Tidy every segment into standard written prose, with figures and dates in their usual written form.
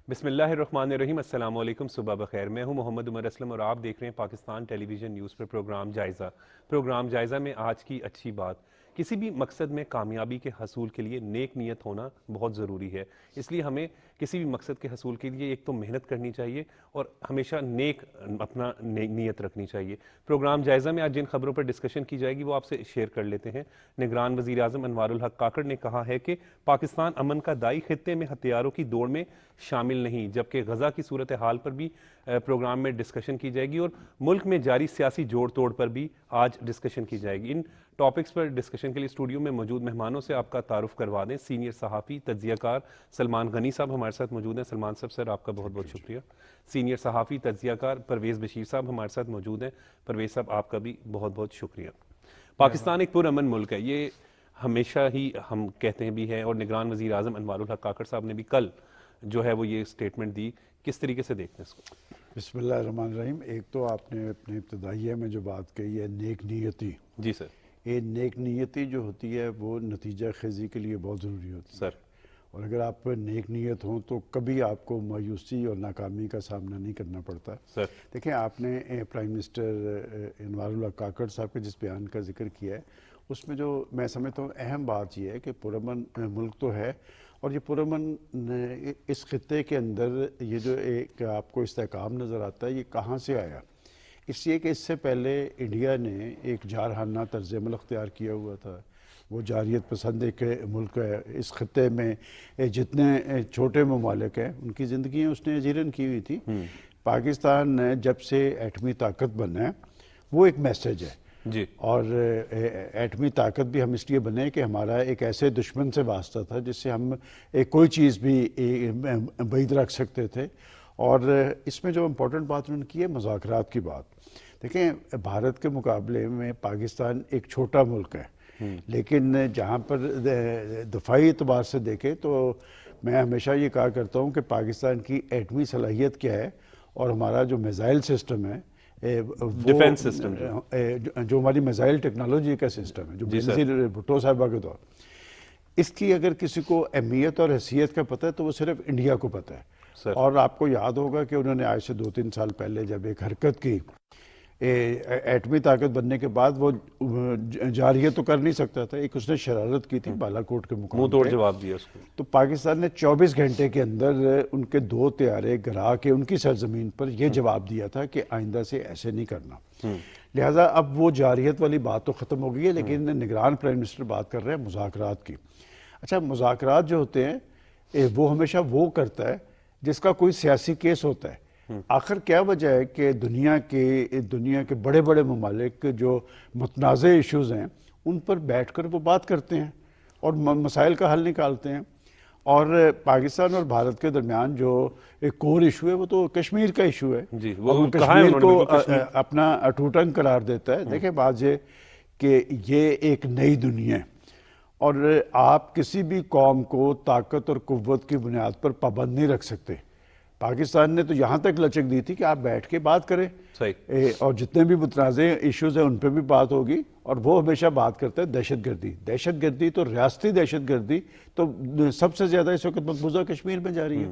بسم اللہ الرحمن الرحیم۔ السلام علیکم، صبح بخیر۔ میں ہوں محمد عمر اسلم اور آپ دیکھ رہے ہیں پاکستان ٹیلی ویژن نیوز پر پروگرام جائزہ۔ پروگرام جائزہ میں آج کی اچھی بات، کسی بھی مقصد میں کامیابی کے حصول کے لیے نیک نیت ہونا بہت ضروری ہے۔ اس لیے ہمیں کسی بھی مقصد کے حصول کے لیے ایک تو محنت کرنی چاہیے اور ہمیشہ نیک اپنا نیت رکھنی چاہیے۔ پروگرام جائزہ میں آج جن خبروں پر ڈسکشن کی جائے گی وہ آپ سے شیئر کر لیتے ہیں۔ نگران وزیر اعظم انوار الحق کاکڑ نے کہا ہے کہ پاکستان امن کا دائی، خطے میں ہتھیاروں کی دوڑ میں شامل نہیں، جبکہ غزہ کی صورتحال پر بھی پروگرام میں ڈسکشن کی جائے گی اور ملک میں جاری سیاسی جوڑ توڑ پر بھی آج ڈسکشن کی جائے گی۔ ان ٹاپکس پر ڈسکشن کے لیے اسٹوڈیو میں موجود مہمانوں سے آپ کا تعارف کروا دیں۔ سینئر صحافی تجزیہ کار سلمان غنی صاحب ہمارے ساتھ موجود ہیں۔ سلمان صاحب سر آپ کا بہت بہت شکریہ۔ سینئر صحافی تجزیہ کار پرویز بشیر صاحب ہمارے ساتھ موجود ہیں۔ پرویز صاحب آپ کا بھی بہت بہت شکریہ۔ پاکستان ایک پرامن ملک ہے، یہ ہمیشہ ہی ہم کہتے ہیں بھی ہیں، اور نگران وزیر اعظم انوار الحق کاکڑ صاحب نے بھی کل جو ہے وہ یہ سٹیٹمنٹ دی۔ کس طریقے سے دیکھتے ہیں اس کو؟ بسم اللہ الرحمن الرحیم۔ ایک تو آپ نے اپنے ابتدائیہ میں جو بات کہی ہے نیک نیتی، جی سر۔ یہ نیک نیتی جو ہوتی ہے وہ نتیجہ خیزی کے لیے بہت ضروری ہوتی ہے سر، اور اگر آپ نیک نیت ہوں تو کبھی آپ کو مایوسی اور ناکامی کا سامنا نہیں کرنا پڑتا۔ سر دیکھیں، آپ نے پرائم منسٹر انوار الحق کاکڑ صاحب کے جس بیان کا ذکر کیا ہے اس میں جو میں سمجھتا ہوں اہم بات یہ ہے کہ پرامن ملک تو ہے، اور یہ پرامن اس خطے کے اندر یہ جو ایک آپ کو استحکام نظر آتا ہے یہ کہاں سے آیا؟ اس لیے کہ اس سے پہلے انڈیا نے ایک جارحانہ طرز عمل اختیار کیا ہوا تھا، وہ جاریت پسند ایک ملک ہے۔ اس خطے میں جتنے چھوٹے ممالک ہیں ان کی زندگیاں اس نے اجیرن کی ہوئی تھی۔ پاکستان جب سے ایٹمی طاقت بنا ہے وہ ایک میسج ہے جی، اور ایٹمی طاقت بھی ہم اس لیے بنے کہ ہمارا ایک ایسے دشمن سے واسطہ تھا جس سے ہم کوئی چیز بھی بعید رکھ سکتے تھے۔ اور اس میں جو امپورٹنٹ بات انہوں نے کی ہے مذاکرات کی بات۔ دیکھیں، بھارت کے مقابلے میں پاکستان ایک چھوٹا ملک ہے، لیکن جہاں پر دفاعی اعتبار سے دیکھیں تو میں ہمیشہ یہ کہا کرتا ہوں کہ پاکستان کی ایٹمی صلاحیت کیا ہے اور ہمارا جو میزائل سسٹم ہے، ڈیفنس سسٹم جو ہماری میزائل ٹیکنالوجی کا سسٹم ہے، جو بینظیر بھٹو صاحبہ کے دور، اس کی اگر کسی کو اہمیت اور حیثیت کا پتہ ہے تو وہ صرف انڈیا کو پتہ ہے۔ اور آپ کو یاد ہوگا کہ انہوں نے آج سے 2-3 سال پہلے جب ایک حرکت کی ایٹمی طاقت بننے کے بعد، وہ جاریہ تو کر نہیں سکتا تھا، ایک اس نے شرارت کی تھی بالا کوٹ کے مقام منہ توڑ جواب دیا اس کو، تو پاکستان نے 24 گھنٹے کے اندر ان کے 2 طیارے گرا کے ان کی سرزمین پر یہ جواب دیا تھا کہ آئندہ سے ایسے نہیں کرنا۔ لہٰذا اب وہ جارحیت والی بات تو ختم ہو گئی ہے، لیکن نگران پرائم منسٹر بات کر رہے ہیں مذاکرات کی۔ اچھا، مذاکرات جو ہوتے ہیں وہ ہمیشہ وہ کرتا ہے جس کا کوئی سیاسی کیس ہوتا ہے۔ آخر کیا وجہ ہے کہ دنیا کے بڑے بڑے ممالک جو متنازع ایشوز ہیں ان پر بیٹھ کر وہ بات کرتے ہیں اور مسائل کا حل نکالتے ہیں، اور پاکستان اور بھارت کے درمیان جو ایک کور ایشو ہے وہ تو کشمیر کا ایشو ہے، جی، وہ کشمیر کو اپنا اٹوٹ انگ قرار دیتا ہے۔ دیکھیں، بات یہ کہ یہ ایک نئی دنیا ہے اور آپ کسی بھی قوم کو طاقت اور قوت کی بنیاد پر پابند نہیں رکھ سکتے۔ پاکستان نے تو یہاں تک لچک دی تھی کہ آپ بیٹھ کے بات کریں، اور جتنے بھی متنازع ایشوز ہیں ان پہ بھی بات ہوگی، اور وہ ہمیشہ بات کرتا ہے دہشت گردی۔ دہشت گردی تو ریاستی دہشت گردی تو سب سے زیادہ اس وقت مقبوضہ کشمیر میں جاری ہے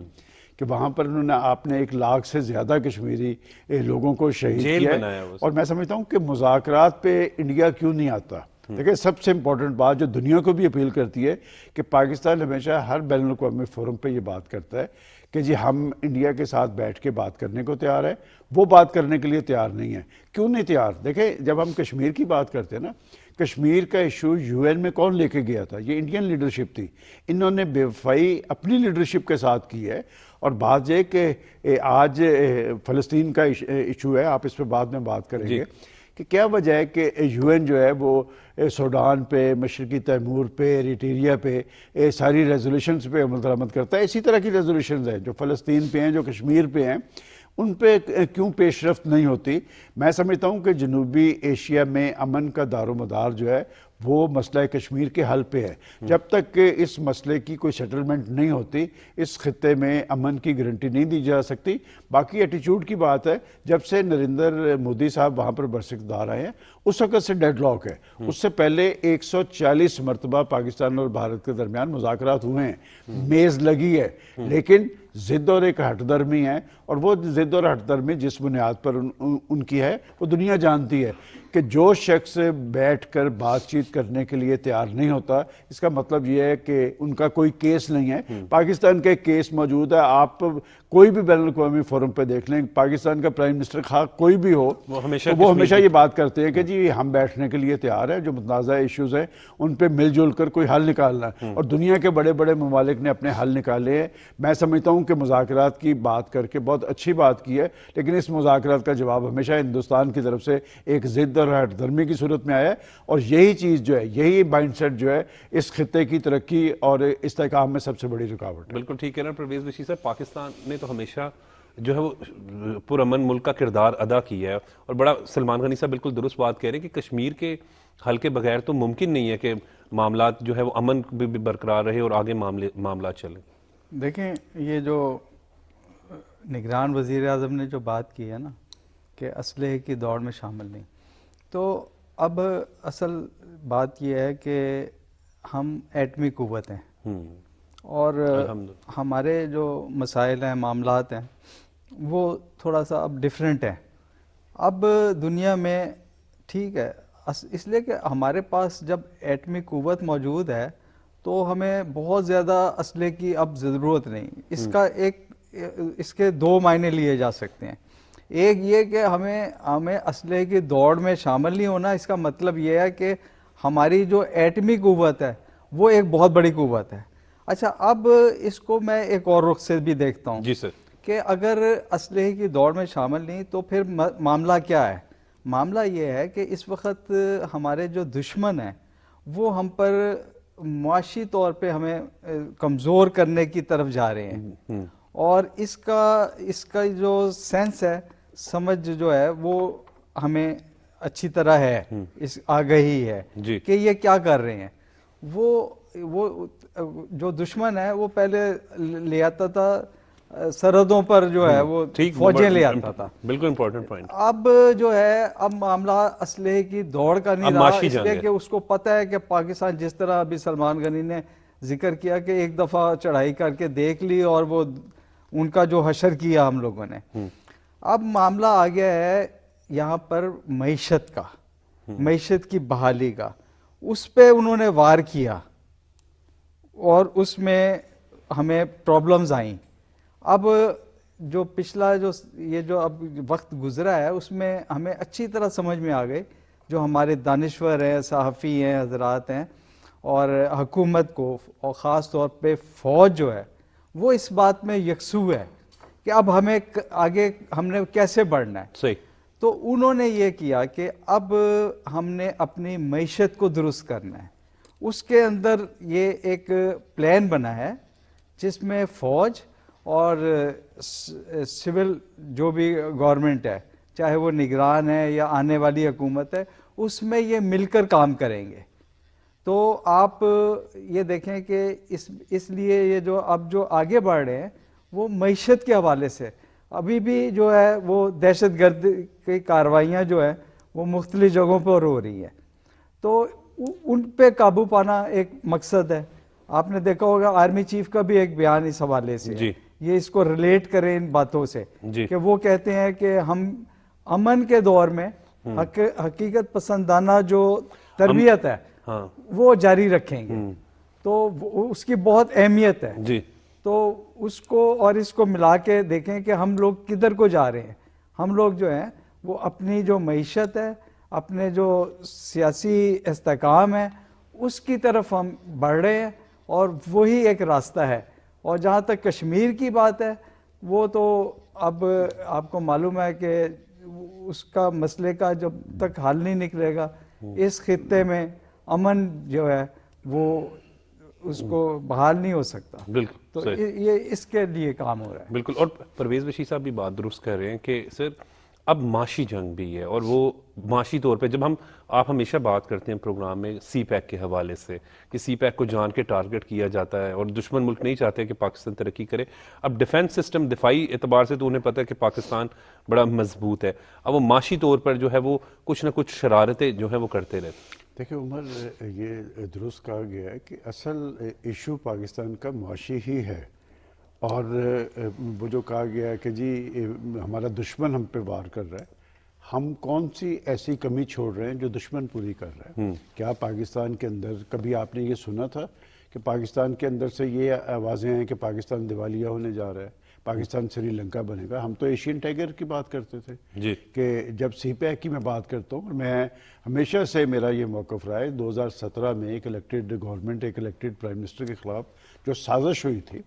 کہ وہاں پر آپ نے 1 لاکھ سے زیادہ کشمیری لوگوں کو شہید کیا ہے۔ اور میں سمجھتا ہوں کہ مذاکرات پہ انڈیا کیوں نہیں آتا؟ دیکھیں، سب سے امپورٹنٹ بات جو دنیا کو بھی اپیل کرتی ہے کہ پاکستان ہمیشہ ہر بین الاقوامی فورم پہ یہ بات کرتا ہے کہ جی ہم انڈیا کے ساتھ بیٹھ کے بات کرنے کو تیار ہے، وہ بات کرنے کے لیے تیار نہیں ہے۔ کیوں نہیں تیار؟ دیکھیں، جب ہم کشمیر کی بات کرتے ہیں نا، کشمیر کا ایشو UN میں کون لے کے گیا تھا؟ یہ انڈین لیڈرشپ تھی۔ انہوں نے بے وفائی اپنی لیڈرشپ کے ساتھ کی ہے، اور بات یہ کہ آج فلسطین کا ایشو ہے، آپ اس پہ بعد میں بات کریں گے کہ کیا وجہ ہے کہ UN جو ہے وہ سوڈان پہ، مشرقی تیمور پہ، ایریٹریا پہ ساری ریزولوشنز پہ عمل درآمد کرتا ہے۔ اسی طرح کی ریزولوشنز ہیں جو فلسطین پہ ہیں، جو کشمیر پہ ہیں، ان پہ کیوں پیش رفت نہیں ہوتی؟ میں سمجھتا ہوں کہ جنوبی ایشیا میں امن کا دار و مدار جو ہے وہ مسئلہ کشمیر کے حل پہ ہے۔ جب تک کہ اس مسئلے کی کوئی سیٹلمنٹ نہیں ہوتی، اس خطے میں امن کی گارنٹی نہیں دی جا سکتی۔ باقی ایٹیچیوڈ کی بات ہے، جب سے نریندر مودی صاحب وہاں پر برسکدار آئے ہیں اس وقت سے ڈیڈ لاک ہے۔ اس سے پہلے 140 مرتبہ پاکستان اور بھارت کے درمیان مذاکرات ہوئے ہیں، میز لگی ہے، لیکن ضد اور ایک ہٹ درمی ہے، اور وہ ضد اور ہٹ درمی جس بنیاد پر ان کی ہے وہ دنیا جانتی ہے کہ جو شخص بیٹھ کر بات چیت کرنے کے لیے تیار نہیں ہوتا، اس کا مطلب یہ ہے کہ ان کا کوئی کیس نہیں ہے۔ پاکستان کا ایک کیس موجود ہے، آپ کوئی بھی بین الاقوامی فورم پہ دیکھ لیں، پاکستان کا پرائم منسٹر خواہ کوئی بھی ہو، وہ ہمیشہ یہ بات کرتے ہیں کہ جی ہم بیٹھنے کے لیے تیار ہیں، جو متنازع ایشوز ہیں ان پہ مل جل کر کوئی حل نکالنا ہے، اور دنیا کے بڑے بڑے ممالک نے اپنے حل نکالے ہیں۔ میں سمجھتا ہوں کہ مذاکرات کی بات کر کے بہت اچھی بات کی ہے، لیکن اس مذاکرات کا جواب ہمیشہ ہندوستان کی طرف سے ایک ضد اور ہٹ درمی کی صورت میں آیا ہے، اور یہی چیز جو ہے، یہی مائنڈ سیٹ جو ہے اس خطے کی ترقی اور استحکام میں سب سے بڑی رکاوٹ ہے۔ بالکل ٹھیک ہے نا پرویز بشیر صاحب، پاکستان نے تو ہمیشہ جو ہے وہ پرامن ملک کا کردار ادا کیا ہے، اور بڑا سلمان غنی صاحب بالکل درست بات کہہ رہے ہیں کہ کشمیر کے حل کے بغیر تو ممکن نہیں ہے کہ معاملات جو ہے وہ امن بھی برقرار رہے اور آگے معاملات چلیں۔ دیکھیں یہ جو نگران وزیر اعظم نے جو بات کی ہے نا کہ اسلحے کی دوڑ میں شامل نہیں، تو اب اصل بات یہ ہے کہ ہم ایٹمی قوت ہیں، اور ہمارے جو مسائل ہیں، معاملات ہیں، وہ تھوڑا سا اب ڈیفرنٹ ہیں۔ اب دنیا میں ٹھیک ہے، اس لیے کہ ہمارے پاس جب ایٹمی قوت موجود ہے تو ہمیں بہت زیادہ اسلحے کی اب ضرورت نہیں۔ اس کے دو معنی لیے جا سکتے ہیں۔ ایک یہ کہ ہمیں اسلحے کی دوڑ میں شامل نہیں ہونا، اس کا مطلب یہ ہے کہ ہماری جو ایٹمی قوت ہے وہ ایک بہت بڑی قوت ہے۔ اچھا، اب اس کو میں ایک اور رخ سے بھی دیکھتا ہوں جی سر، کہ اگر اسلحے کی دوڑ میں شامل نہیں تو پھر معاملہ کیا ہے؟ معاملہ یہ ہے کہ اس وقت ہمارے جو دشمن ہیں وہ ہم پر معاشی طور پہ ہمیں کمزور کرنے کی طرف جا رہے ہیں، اور اس کا جو سینس ہے، سمجھ جو ہے وہ ہمیں اچھی طرح ہے، اس آگہی ہے کہ یہ کیا کر رہے ہیں۔ وہ جو دشمن ہے وہ پہلے لے آتا تھا سرحدوں پر، جو ہے وہ فوجیں لے آتا تھا، بالکل امپورٹنٹ پوائنٹ۔ اب جو ہے اب معاملہ اسلحے کی دوڑ کا نہیں رہا، اس لیے کہ اس کو پتہ ہے کہ پاکستان، جس طرح ابھی سلمان غنی نے ذکر کیا کہ ایک دفعہ چڑھائی کر کے دیکھ لی اور وہ ان کا جو حشر کیا ہم لوگوں نے۔ اب معاملہ آ گیا ہے یہاں پر معیشت کا، معیشت کی بحالی کا، اس پہ انہوں نے وار کیا اور اس میں ہمیں پرابلمز آئیں۔ اب جو پچھلا یہ جو اب وقت گزرا ہے اس میں ہمیں اچھی طرح سمجھ میں آ گئی، جو ہمارے دانشور ہیں، صحافی ہیں، حضرات ہیں، اور حکومت کو، اور خاص طور پہ فوج جو ہے وہ اس بات میں یکسو ہے کہ اب ہمیں آگے ہم نے کیسے بڑھنا ہے۔ صحیح۔ تو انہوں نے یہ کیا کہ اب ہم نے اپنی معیشت کو درست کرنا ہے۔ اس کے اندر یہ ایک پلان بنا ہے جس میں فوج اور سول جو بھی گورنمنٹ ہے، چاہے وہ نگران ہے یا آنے والی حکومت ہے، اس میں یہ مل کر کام کریں گے۔ تو آپ یہ دیکھیں کہ اس لیے یہ جو اب جو آگے بڑھ رہے ہیں وہ معیشت کے حوالے سے، ابھی بھی جو ہے وہ دہشت گرد کی کارروائیاں جو ہیں وہ مختلف جگہوں پر ہو رہی ہیں، تو ان پہ قابو پانا ایک مقصد ہے۔ آپ نے دیکھا ہوگا آرمی چیف کا بھی ایک بیان اس حوالے سے ہے، یہ اس کو ریلیٹ کریں ان باتوں سے، کہ وہ کہتے ہیں کہ ہم امن کے دور میں حقیقت پسندانہ جو تربیت ہے وہ جاری رکھیں گے، تو اس کی بہت اہمیت ہے۔ تو اس کو اور اس کو ملا کے دیکھیں کہ ہم لوگ کدھر کو جا رہے ہیں۔ ہم لوگ جو ہیں وہ اپنی جو معیشت ہے، اپنے جو سیاسی استحکام ہے، اس کی طرف ہم بڑھ رہے ہیں، اور وہی ایک راستہ ہے۔ اور جہاں تک کشمیر کی بات ہے، وہ تو اب آپ کو معلوم ہے کہ اس کا مسئلے کا جب تک حل نہیں نکلے گا، اس خطے میں امن جو ہے وہ اس کو بحال نہیں ہو سکتا۔ بالکل، تو یہ اس کے لیے کام ہو رہا ہے۔ بالکل، اور پرویز بشیر صاحب بھی بات درست کر رہے ہیں کہ سر اب معاشی جنگ بھی ہے، اور وہ معاشی طور پہ جب آپ ہمیشہ بات کرتے ہیں پروگرام میں سی پیک کے حوالے سے کہ سی پیک کو جان کے ٹارگٹ کیا جاتا ہے، اور دشمن ملک نہیں چاہتے کہ پاکستان ترقی کرے۔ اب ڈیفنس سسٹم، دفاعی اعتبار سے تو انہیں پتہ ہے کہ پاکستان بڑا مضبوط ہے، اب وہ معاشی طور پر جو ہے وہ کچھ نہ کچھ شرارتیں جو ہیں وہ کرتے رہتے۔ دیکھیں عمر، یہ درست کہا گیا ہے کہ اصل ایشو پاکستان کا معاشی ہی ہے، اور وہ جو کہا گیا ہے کہ جی ہمارا دشمن ہم پہ وار کر رہا ہے، ہم کون سی ایسی کمی چھوڑ رہے ہیں جو دشمن پوری کر رہا ہے؟ کیا پاکستان کے اندر کبھی آپ نے یہ سنا تھا کہ پاکستان کے اندر سے یہ آوازیں ہیں کہ پاکستان دیوالیہ ہونے جا رہا ہے، پاکستان سری لنکا بنے گا؟ ہم تو ایشین ٹائیگر کی بات کرتے تھے جی کہ جب سی پیک کی میں بات کرتا ہوں، میں ہمیشہ سے میرا یہ موقف رہا ہے، 2017 میں ایک الیکٹڈ گورنمنٹ، ایک الیکٹڈ پرائم منسٹر کے خلاف جو سازش ہوئی تھی،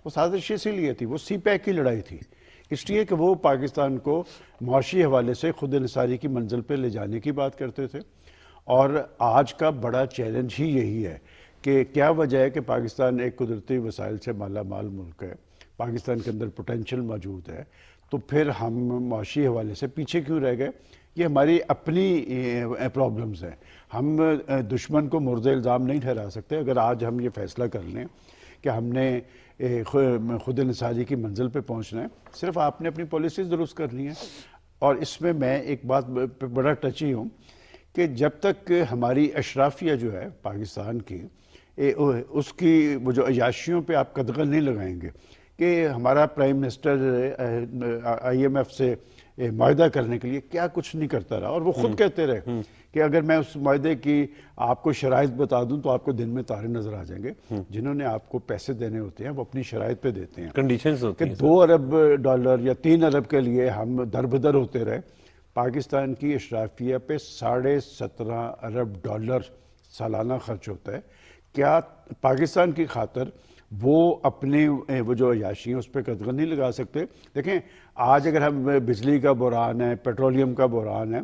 وہ سازش اسی لیے تھی، وہ سی پیک کی لڑائی تھی، اس لیے کہ وہ پاکستان کو معاشی حوالے سے خود انحصاری کی منزل پہ لے جانے کی بات کرتے تھے۔ اور آج کا بڑا چیلنج ہی یہی ہے کہ کیا وجہ ہے کہ پاکستان ایک قدرتی وسائل سے مالا مال ملک ہے، پاکستان کے اندر پوٹینشل موجود ہے، تو پھر ہم معاشی حوالے سے پیچھے کیوں رہ گئے؟ یہ ہماری اپنی پرابلمز ہیں، ہم دشمن کو مورد الزام نہیں ٹھہرا سکتے۔ اگر آج ہم یہ فیصلہ کر لیں کہ ہم نے خود انحصاری کی منزل پہ پہنچنا ہے، صرف آپ نے اپنی پالیسیز درست کرنی ہے۔ اور اس میں ایک بات پہ بڑا ٹچی ہوں کہ جب تک ہماری اشرافیہ جو ہے پاکستان کی، اس کی وہ جو عیاشیوں پہ آپ قدغن نہیں لگائیں گے کہ ہمارا prime minister I M F سے معاہدہ کرنے کے لیے کیا کچھ نہیں کرتا رہا، اور وہ خود کہتے رہے کہ اگر میں اس معاہدے کی آپ کو شرائط بتا دوں تو آپ کو دن میں تارے نظر آ جائیں گے۔ جنہوں نے آپ کو پیسے دینے ہوتے ہیں وہ اپنی شرائط پہ دیتے ہیں، کنڈیشنز ہوتی کہ ہیں 2 ارب ڈالر یا 3 ارب کے لیے ہم دربدر ہوتے رہے۔ پاکستان کی اشرافیہ پہ 17.5 ارب ڈالر سالانہ خرچ ہوتا ہے۔ کیا پاکستان کی خاطر وہ اپنے وہ جو عیاشی ہیں اس پہ قدغن نہیں لگا سکتے؟ دیکھیں آج اگر ہم بجلی کا بحران ہے، پیٹرولیم کا بحران ہے،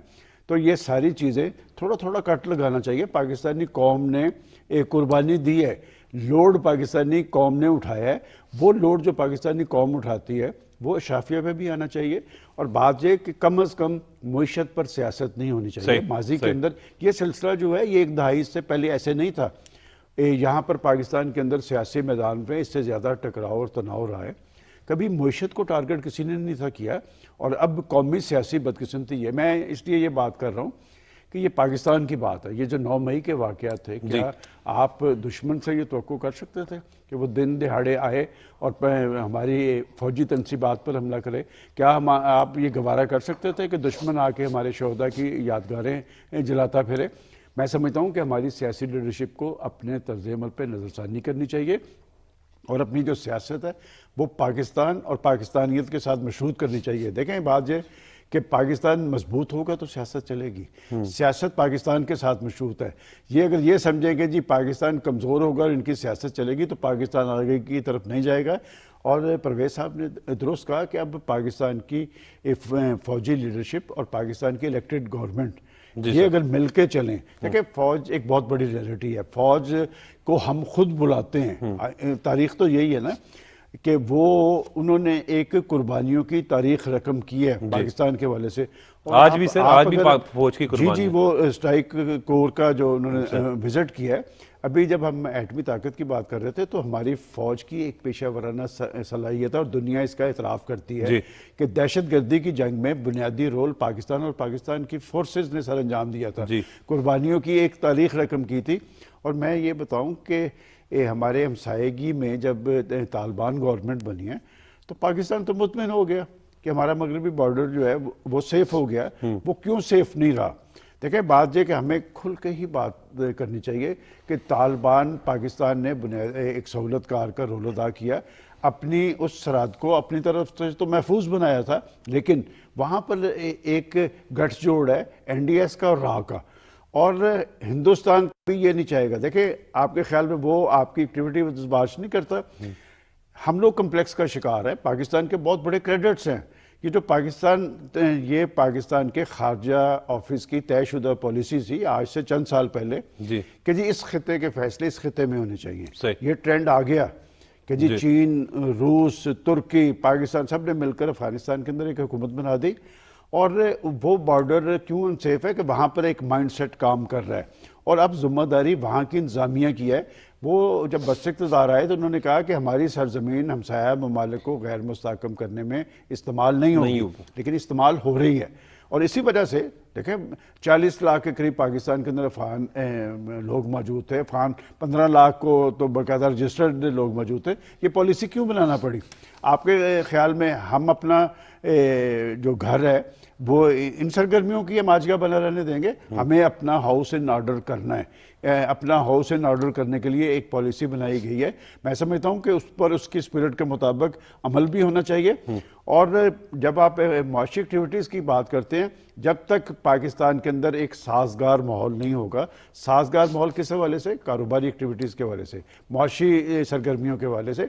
تو یہ ساری چیزیں تھوڑا تھوڑا کٹ لگانا چاہیے۔ پاکستانی قوم نے ایک قربانی دی ہے، لوڈ پاکستانی قوم نے اٹھایا ہے، وہ لوڈ جو پاکستانی قوم اٹھاتی ہے وہ اشرافیہ پہ بھی آنا چاہیے۔ اور بات یہ کہ کم از کم معیشت پر سیاست نہیں ہونی چاہیے۔ ماضی کے اندر یہ سلسلہ جو ہے یہ 1 دہائی سے پہلے ایسے نہیں تھا۔ یہاں پر پاکستان کے اندر سیاسی میدان پہ اس سے زیادہ ٹکراؤ اور تناؤ رہا ہے، کبھی معیشت کو ٹارگٹ کسی نے نہیں تھا کیا، اور اب قومی سیاسی بدقسمتی ہے۔ میں اس لیے یہ بات کر رہا ہوں کہ یہ پاکستان کی بات ہے۔ یہ جو 9 مئی کے واقعات تھے، کیا آپ دشمن سے یہ توقع کر سکتے تھے کہ وہ دن دہاڑے آئے اور ہماری فوجی تنصیبات پر حملہ کرے؟ کیا آپ یہ گوارا کر سکتے تھے کہ دشمن آ کے ہمارے شہداء کی یادگاریں جلاتا پھرے؟ میں سمجھتا ہوں کہ ہماری سیاسی لیڈرشپ کو اپنے طرز عمل پہ نظر ثانی کرنی چاہیے، اور اپنی جو سیاست ہے وہ پاکستان اور پاکستانیت کے ساتھ مشروط کرنی چاہیے۔ دیکھیں بات یہ کہ پاکستان مضبوط ہوگا تو سیاست چلے گی، سیاست پاکستان کے ساتھ مشروط ہے۔ یہ اگر یہ سمجھیں کہ جی پاکستان کمزور ہوگا اور ان کی سیاست چلے گی تو پاکستان آگے کی طرف نہیں جائے گا۔ اور پرویز صاحب نے درست کہا کہ اب پاکستان کی فوجی لیڈرشپ اور پاکستان کی الیکٹڈ گورنمنٹ یہ اگر مل کے چلیں، دیکھیں فوج ایک بہت بڑی ریئلٹی ہے، فوج کو ہم خود بلاتے ہیں۔ تاریخ تو یہی ہے نا کہ وہ انہوں نے ایک قربانیوں کی تاریخ رقم کی ہے پاکستان کے حوالے سے۔ آج بھی سر، آج بھی فوج کی قربانی۔ جی وہ اسٹرائک کور کا جو انہوں نے وزٹ کیا ہے، ابھی جب ہم ایٹمی طاقت کی بات کر رہے تھے تو ہماری فوج کی ایک پیشہ ورانہ صلاحیت ہے، اور دنیا اس کا اعتراف کرتی ہے کہ دہشت گردی کی جنگ میں بنیادی رول پاکستان اور پاکستان کی فورسز نے سر انجام دیا تھا، قربانیوں کی ایک تاریخ رقم کی تھی۔ اور میں یہ بتاؤں کہ ہمارے ہمسائیگی میں جب طالبان گورنمنٹ بنی ہے تو پاکستان تو مطمئن ہو گیا کہ ہمارا مغربی بارڈر جو ہے وہ سیف ہو گیا۔ وہ کیوں سیف نہیں رہا؟ دیکھیں بات یہ کہ ہمیں کھل کے ہی بات کرنی چاہیے کہ طالبان پاکستان نے ایک سہولت کار کا رول ادا کیا، اپنی اس سرحد کو اپنی طرف سے تو محفوظ بنایا تھا، لیکن وہاں پر ایک گٹھ جوڑ ہے این ڈی ایس کا اور راہ کا، اور ہندوستان بھی یہ نہیں چاہے گا۔ دیکھیں آپ کے خیال میں وہ آپ کی ایکٹیویٹی برداشت نہیں کرتا، ہم لوگ کمپلیکس کا شکار ہیں۔ پاکستان کے بہت بڑے کریڈٹس ہیں، یہ جو پاکستان کے خارجہ آفس کی طے شدہ پالیسی تھی آج سے چند سال پہلے کہ جی اس خطے کے فیصلے اس خطے میں ہونے چاہیے۔ یہ ٹرینڈ آ گیا کہ جی چین، روس، ترکی، پاکستان سب نے مل کر افغانستان کے اندر ایک حکومت بنا دی، اور وہ بارڈر کیوں انسیف ہے کہ وہاں پر ایک مائنڈ سیٹ کام کر رہا ہے، اور اب ذمہ داری وہاں کی انتظامیہ کی ہے۔ وہ جب بس اقتدار آئے تو انہوں نے کہا کہ ہماری سرزمین ہمسایہ ممالک کو غیر مستحکم کرنے میں استعمال نہیں ہوگی، لیکن استعمال ہو رہی ہے۔ اور اسی وجہ سے دیکھیں 40 لاکھ کے قریب پاکستان کے اندر افغان لوگ موجود تھے، افغان 15 لاکھ کو تو باقاعدہ رجسٹرڈ لوگ موجود تھے. یہ پالیسی کیوں بنانا پڑی آپ کے خیال میں؟ ہم اپنا جو گھر ہے وہ ان سرگرمیوں کی ہم آجگاہ بنا رہنے دیں گے؟ ہمیں اپنا ہاؤس ان آرڈر کرنا ہے. اپنا ہاؤس ان آرڈر کرنے کے لیے ایک پالیسی بنائی گئی ہے. میں سمجھتا ہوں کہ اس پر اس کی سپرٹ کے مطابق عمل بھی ہونا چاہیے. اور جب آپ معاشی ایکٹیویٹیز کی بات کرتے ہیں، جب تک پاکستان کے اندر ایک سازگار ماحول نہیں ہوگا، سازگار ماحول کس حوالے سے؟ کاروباری ایکٹیویٹیز کے حوالے سے، معاشی سرگرمیوں کے حوالے سے.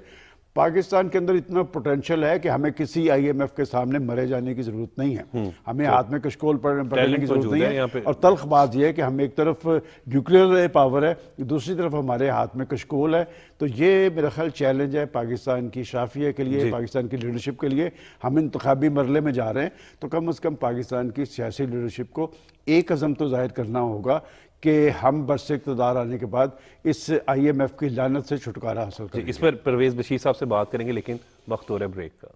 پاکستان کے اندر اتنا پوٹینشل ہے کہ ہمیں کسی IMF کے سامنے مرے جانے کی ضرورت نہیں ہے. ہمیں ہاتھ میں کشکول پکڑنے کی ضرورت نہیں ہے. اور تلخ بات یہ ہے کہ ہم ایک طرف نیوکلیئر پاور ہے، دوسری طرف ہمارے ہاتھ میں کشکول ہے. تو یہ میرا خیال چیلنج ہے پاکستان کی شافیہ کے لیے، پاکستان کی لیڈرشپ کے لیے. ہم انتخابی مرحلے میں جا رہے ہیں تو کم از کم پاکستان کی سیاسی لیڈرشپ کو ایک عزم تو ظاہر کرنا ہوگا کہ ہم برس اقتدار آنے کے بعد اس IMF کی لعنت سے چھٹکارا حاصل کریں گے. اس پر پرویز بشیر صاحب سے بات کریں گے، لیکن وقت ہو رہا ہے بریک کا.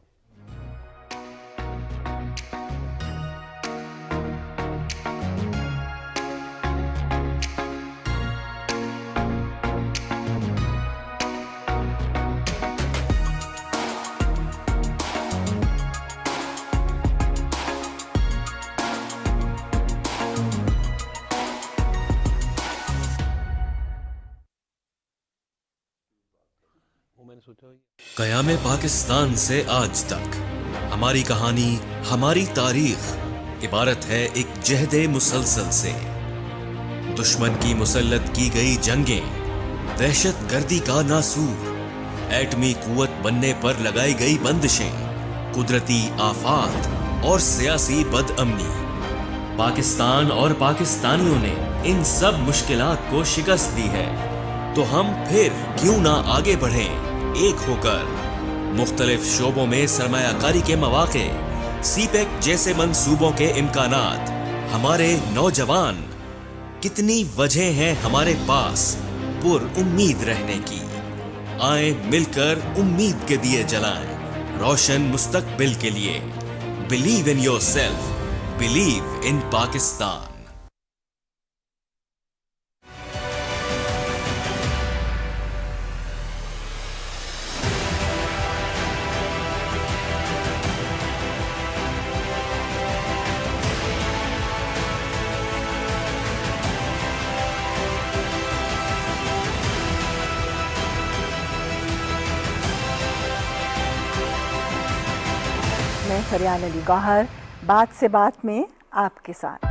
قیام پاکستان سے آج تک ہماری کہانی، ہماری تاریخ عبارت ہے ایک جہد مسلسل سے. دشمن کی مسلط کی گئی جنگیں، دہشت گردی کا ناسور، ایٹمی قوت بننے پر لگائی گئی بندشیں، قدرتی آفات اور سیاسی بد امنی. پاکستان اور پاکستانیوں نے ان سب مشکلات کو شکست دی ہے. تو ہم پھر کیوں نہ آگے بڑھیں ایک ہو کر. مختلف شعبوں میں سرمایہ کاری کے مواقع، سی پیک جیسے منصوبوں کے امکانات، ہمارے نوجوان، کتنی وجہیں ہیں ہمارے پاس پر امید رہنے کی. آئیں مل کر امید کے دیے جلائیں روشن مستقبل کے لیے. Believe in your self, believe in Pakistan. میں فریال علی گوہر، بات سے بات میں آپ کے ساتھ.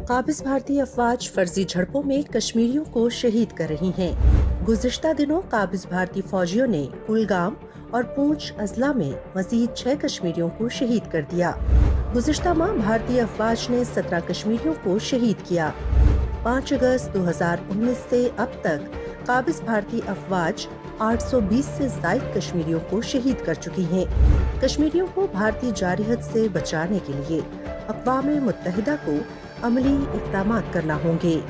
قابض بھارتی افواج فرضی جھڑپوں میں کشمیریوں کو شہید کر رہی ہیں. گزشتہ دنوں قابض بھارتی فوجیوں نے کلگام اور پونچھ اضلاع میں مزید 6 کشمیریوں کو شہید کر دیا. گزشتہ ماہ بھارتی افواج نے 17 کشمیریوں کو شہید کیا. 5 اگست 2019 سے اب تک قابض بھارتی افواج 820 سے زائد کشمیریوں کو شہید کر چکی ہیں. کشمیریوں کو بھارتی جارحیت سے بچانے کے لیے اقوام متحدہ کو عملی اقدامات کرنا ہوں گے.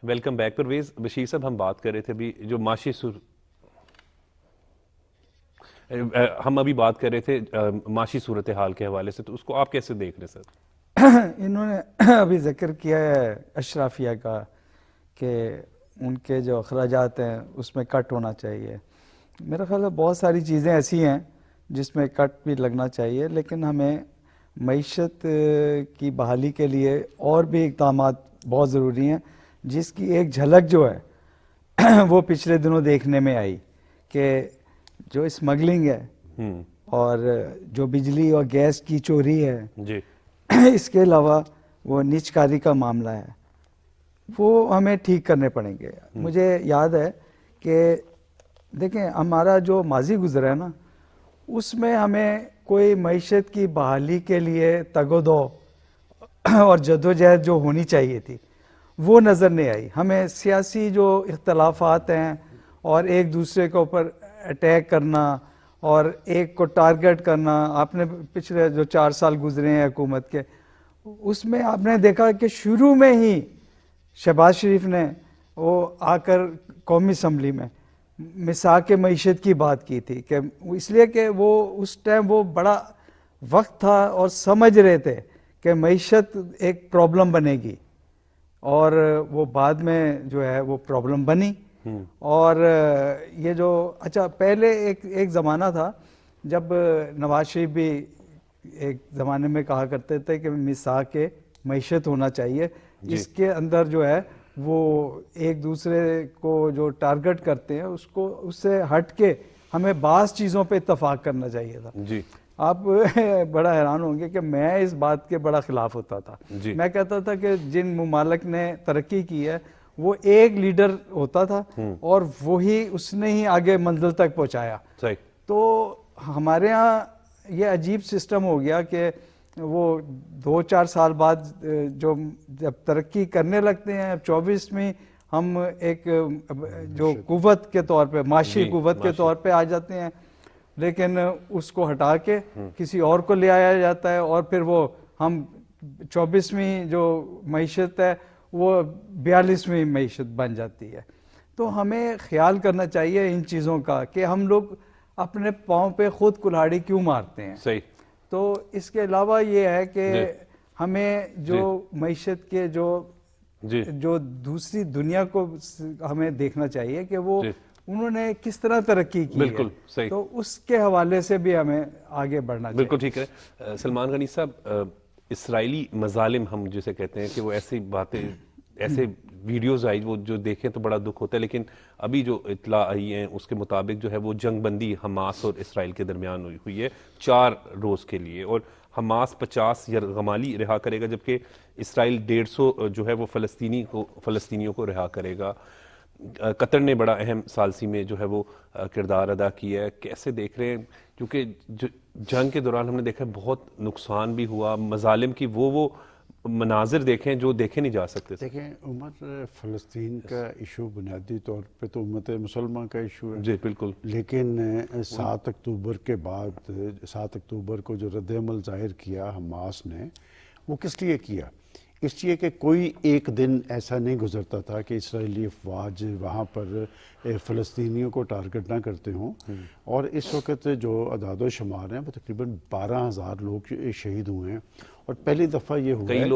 Welcome back. پرویز بشیر صاحب، ہم بات کر رہے تھے ابھی جو ہم ابھی بات کر رہے تھے معاشی صورتحال کے حوالے سے، تو اس کو آپ کیسے دیکھ رہے سر؟ انہوں نے ابھی ذکر کیا ہے اشرافیہ کا کہ ان کے جو اخراجات ہیں اس میں کٹ ہونا چاہیے. میرا خیال ہے بہت ساری چیزیں ایسی ہیں جس میں کٹ بھی لگنا چاہیے، لیکن ہمیں معیشت کی بحالی کے لیے اور بھی اقدامات بہت ضروری ہیں. جس کی ایک جھلک جو ہے وہ پچھلے دنوں دیکھنے میں آئی کہ جو اسمگلنگ ہے اور جو بجلی اور گیس کی چوری ہے جی اس کے علاوہ وہ نیچ کاری کا معاملہ ہے، وہ ہمیں ٹھیک کرنے پڑیں گے. مجھے یاد ہے کہ دیکھیں ہمارا جو ماضی گزرا ہے نا اس میں ہمیں کوئی معیشت کی بحالی کے لیے تگ و دو اور جدوجہد جو ہونی چاہیے تھی وہ نظر نہیں آئی. ہمیں سیاسی جو اختلافات ہیں اور ایک دوسرے کے اوپر اٹیک کرنا اور ایک کو ٹارگٹ کرنا، آپ نے پچھلے جو 4 سال گزرے ہیں حکومت کے اس میں آپ نے دیکھا کہ شروع میں ہی شہباز شریف نے وہ آ کر قومی اسمبلی میں مساق معیشت کی بات کی تھی کہ اس لیے کہ وہ اس ٹائم وہ بڑا وقت تھا اور سمجھ رہے تھے کہ معیشت ایک پرابلم بنے گی، اور وہ بعد میں جو ہے وہ پرابلم بنی. اور یہ جو اچھا پہلے ایک زمانہ تھا جب نواز شریف بھی ایک زمانے میں کہا کرتے تھے کہ مساق معیشت ہونا چاہیے، اس کے اندر جو ہے وہ ایک دوسرے کو جو ٹارگٹ کرتے ہیں اس سے ہٹ کے ہمیں بعض چیزوں پہ اتفاق کرنا چاہیے تھا. جی آپ بڑا حیران ہوں گے کہ میں اس بات کے بڑا خلاف ہوتا تھا. میں کہتا تھا کہ جن ممالک نے ترقی کی ہے وہ ایک لیڈر ہوتا تھا اور وہی اس نے ہی آگے منزل تک پہنچایا. صحیح. تو ہمارے ہاں یہ عجیب سسٹم ہو گیا کہ وہ 2-4 سال بعد جب ترقی کرنے لگتے ہیں 24ویں ہم ایک جو قوت کے طور پہ معاشی قوت کے طور پہ آ جاتے ہیں، لیکن اس کو ہٹا کے کسی اور کو لے آیا جاتا ہے اور پھر وہ ہم 24ویں جو معیشت ہے وہ 42ویں معیشت بن جاتی ہے. تو ہمیں خیال کرنا چاہیے ان چیزوں کا کہ ہم لوگ اپنے پاؤں پہ خود کلہاڑی کیوں مارتے ہیں. صحیح. تو اس کے علاوہ یہ ہے کہ ہمیں جو معیشت کے جو دوسری دنیا کو ہمیں دیکھنا چاہیے کہ وہ انہوں نے کس طرح ترقی کی بالکل صحیح. تو اس کے حوالے سے بھی ہمیں آگے بڑھنا چاہیے. بالکل ٹھیک ہے. سلمان غنی صاحب، اسرائیلی مظالم ہم جسے کہتے ہیں کہ وہ ایسی باتیں ایسے ویڈیوز آئی وہ جو دیکھیں تو بڑا دکھ ہوتا ہے، لیکن ابھی جو اطلاع آئی ہیں اس کے مطابق جو ہے وہ جنگ بندی حماس اور اسرائیل کے درمیان ہوئی ہے 4 روز کے لیے، اور حماس 50 یرغمالی رہا کرے گا جبکہ اسرائیل 150 جو ہے وہ فلسطینیوں کو رہا کرے گا. قطر نے بڑا اہم ثالثی میں جو ہے وہ کردار ادا کیا ہے. کیسے دیکھ رہے ہیں، کیونکہ جنگ کے دوران ہم نے دیکھا بہت نقصان بھی ہوا، مظالم کی وہ مناظر دیکھیں جو دیکھے نہیں جا سکتے. دیکھیں عمر، فلسطین کا ایشو بنیادی طور پہ تو امت مسلمہ کا ایشو ہے. جی بالکل. لیکن 7 اکتوبر کے بعد 7 اکتوبر کو جو رد عمل ظاہر کیا حماس نے، وہ کس لیے کیا؟ اس لیے کہ کوئی ایک دن ایسا نہیں گزرتا تھا کہ اسرائیلی افواج وہاں پر فلسطینیوں کو ٹارگٹ نہ کرتے ہوں. اور اس وقت جو اعداد و شمار ہیں وہ تقریباً 12,000 لوگ شہید ہوئے ہیں، اور پہلی دفعہ یہ ہوا ہے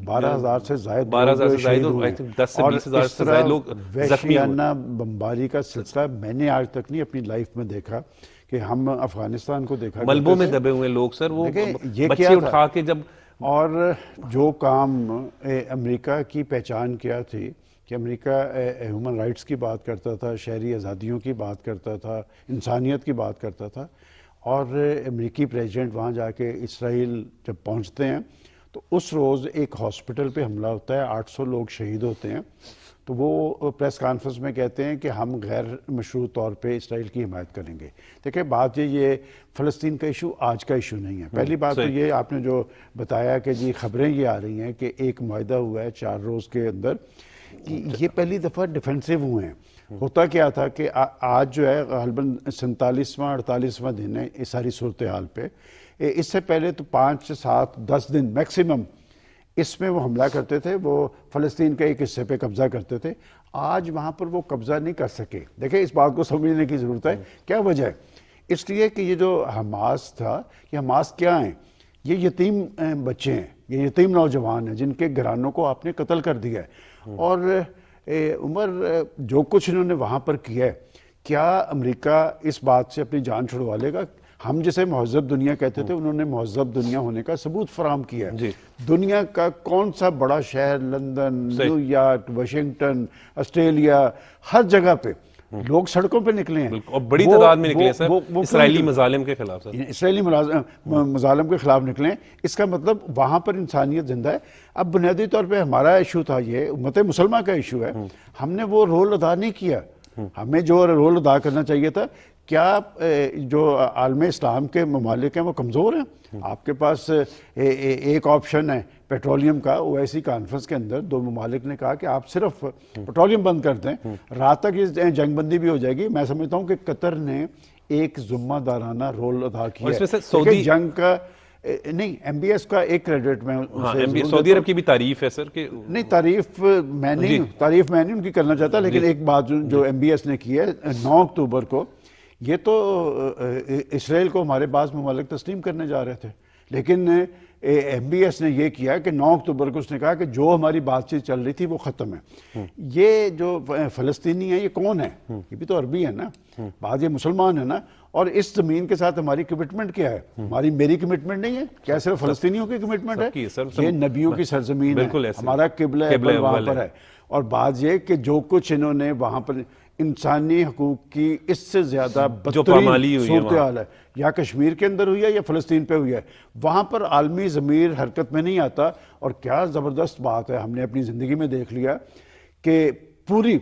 12,000 سے زائد 12,000 سے زائد ہوئے ہیں. 10 سے 20,000 سے زائد لوگ زخمی ہوئے. وحشیانہ بمباری کا سلسلہ میں نے آج تک نہیں اپنی لائف میں دیکھا کہ ہم افغانستان کو دیکھا ملبوں میں دبے ہوئے لوگ سر، وہ بچے اٹھا کے جب، اور جو کام امریکہ کی پہچان کیا تھی کہ امریکہ ہیومن رائٹس کی بات کرتا تھا، شہری آزادیوں کی بات کرتا تھا، انسانیت کی بات کرتا تھا، اور امریکی پریزیڈنٹ وہاں جا کے اسرائیل جب پہنچتے ہیں تو اس روز ایک ہاسپٹل پہ حملہ ہوتا ہے، 800 لوگ شہید ہوتے ہیں. تو وہ پریس کانفرنس میں کہتے ہیں کہ ہم غیر مشروط طور پہ اسرائیل کی حمایت کریں گے. دیکھیں بات یہ فلسطین کا ایشو آج کا ایشو نہیں ہے. پہلی بات تو یہ آپ نے جو بتایا کہ جی خبریں یہ آ رہی ہیں کہ ایک معاہدہ ہوا ہے 4 روز کے اندر، کہ یہ پہلی دفعہ ڈیفینسو ہوئے ہیں. ہوتا کیا تھا کہ آج جو ہے غالباً 47واں 48واں دن ہے اس ساری صورتحال پہ. اس سے پہلے تو 5 7 10 دن میکسیمم اس میں وہ حملہ کرتے تھے، وہ فلسطین کے ایک حصے پہ قبضہ کرتے تھے. آج وہاں پر وہ قبضہ نہیں کر سکے. دیکھیں اس بات کو سمجھنے کی ضرورت ہے. کیا وجہ ہے؟ اس لیے کہ یہ جو حماس تھا، یہ حماس کیا ہیں؟ یہ یتیم بچے ہیں، یہ یتیم نوجوان ہیں جن کے گھرانوں کو آپ نے قتل کر دیا ہے. اور عمر جو کچھ انہوں نے وہاں پر کیا ہے، کیا امریکہ اس بات سے اپنی جان چھڑوا لے گا؟ ہم جسے مہذب دنیا کہتے تھے انہوں نے مہذب دنیا ہونے کا ثبوت فراہم کیا ہے. جی. دنیا کا کون سا بڑا شہر، لندن، نیو یارک، واشنگٹن، آسٹریلیا، ہر جگہ پہ لوگ سڑکوں پہ نکلے ہیں اور بڑی تعداد میں نکلے سر اسرائیلی مظالم کے خلاف. اسرائیلی مظالم کے خلاف نکلے ہیں. اس کا مطلب وہاں پر انسانیت زندہ ہے. اب بنیادی طور پہ ہمارا ایشو تھا، یہ امت مسلمہ کا ایشو ہے. ہم نے وہ رول ادا نہیں کیا. ہمیں جو رول ادا کرنا چاہیے تھا، کیا جو عالم اسلام کے ممالک ہیں وہ کمزور ہیں؟ آپ کے پاس ایک آپشن ہے پیٹرولیم کا. OIC کانفرنس کے اندر 2 ممالک نے کہا کہ آپ صرف پیٹرولیم بند کر دیں، رات تک یہ جنگ بندی بھی ہو جائے گی. میں سمجھتا ہوں کہ قطر نے ایک ذمہ دارانہ رول ادا کیا ہے. جنگ کا نہیں، MBS کا ایک کریڈٹ میں سعودی عرب کی بھی تعریف ہے سر کہ نہیں، تعریف میں نہیں ان کی کرنا چاہتا، لیکن ایک بات جو MBS نے کی ہے 9 اکتوبر کو، یہ تو اسرائیل کو ہمارے بعض ممالک تسلیم کرنے جا رہے تھے، لیکن MBS نے یہ کیا کہ 9 اکتوبر کو اس نے کہا کہ جو ہماری بات چیت چل رہی تھی وہ ختم ہے. یہ جو فلسطینی ہیں یہ کون ہے؟ یہ بھی تو عربی ہے نا، بعض یہ مسلمان ہیں نا. اور اس زمین کے ساتھ ہماری کمٹمنٹ کیا ہے؟ میری کمٹمنٹ نہیں ہے، کیا صرف فلسطینیوں کی کمٹمنٹ ہے؟ یہ نبیوں کی سرزمین ہے، ہمارا قبلہ اول وہاں پر ہے. اور بات یہ کہ جو کچھ انہوں نے وہاں پر انسانی حقوق کی اس سے زیادہ بدترین صورتحال ہے، یا کشمیر کے اندر ہوئی ہے یا فلسطین پہ ہوئی ہے، وہاں پر عالمی ضمیر حرکت میں نہیں آتا. اور کیا زبردست بات ہے، ہم نے اپنی زندگی میں دیکھ لیا کہ پوری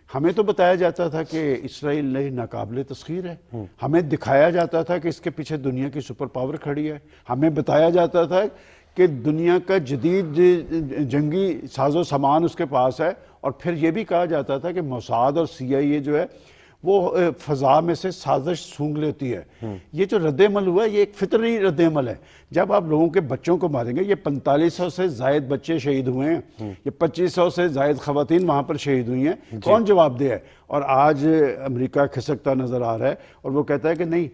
ہمیں تو بتایا جاتا تھا کہ اسرائیل ناقابل تسخیر ہے، ہمیں دکھایا جاتا تھا کہ اس کے پیچھے دنیا کی سپر پاور کھڑی ہے، ہمیں بتایا جاتا تھا کہ دنیا کا جدید جنگی ساز و سامان اس کے پاس ہے. اور پھر یہ بھی کہا جاتا تھا کہ موساد اور CIA جو ہے وہ فضا میں سے سازش سونگ لیتی ہے. یہ جو رد عمل ہوا ہے یہ ایک فطری رد عمل ہے. جب آپ لوگوں کے بچوں کو ماریں گے، یہ 4500 سے زائد بچے شہید ہوئے ہیں، یہ 2500 سے زائد خواتین وہاں پر شہید ہوئی ہیں، کون جواب دے ہے؟ اور آج امریکہ کھسکتا نظر آ رہا ہے اور وہ کہتا ہے کہ نہیں،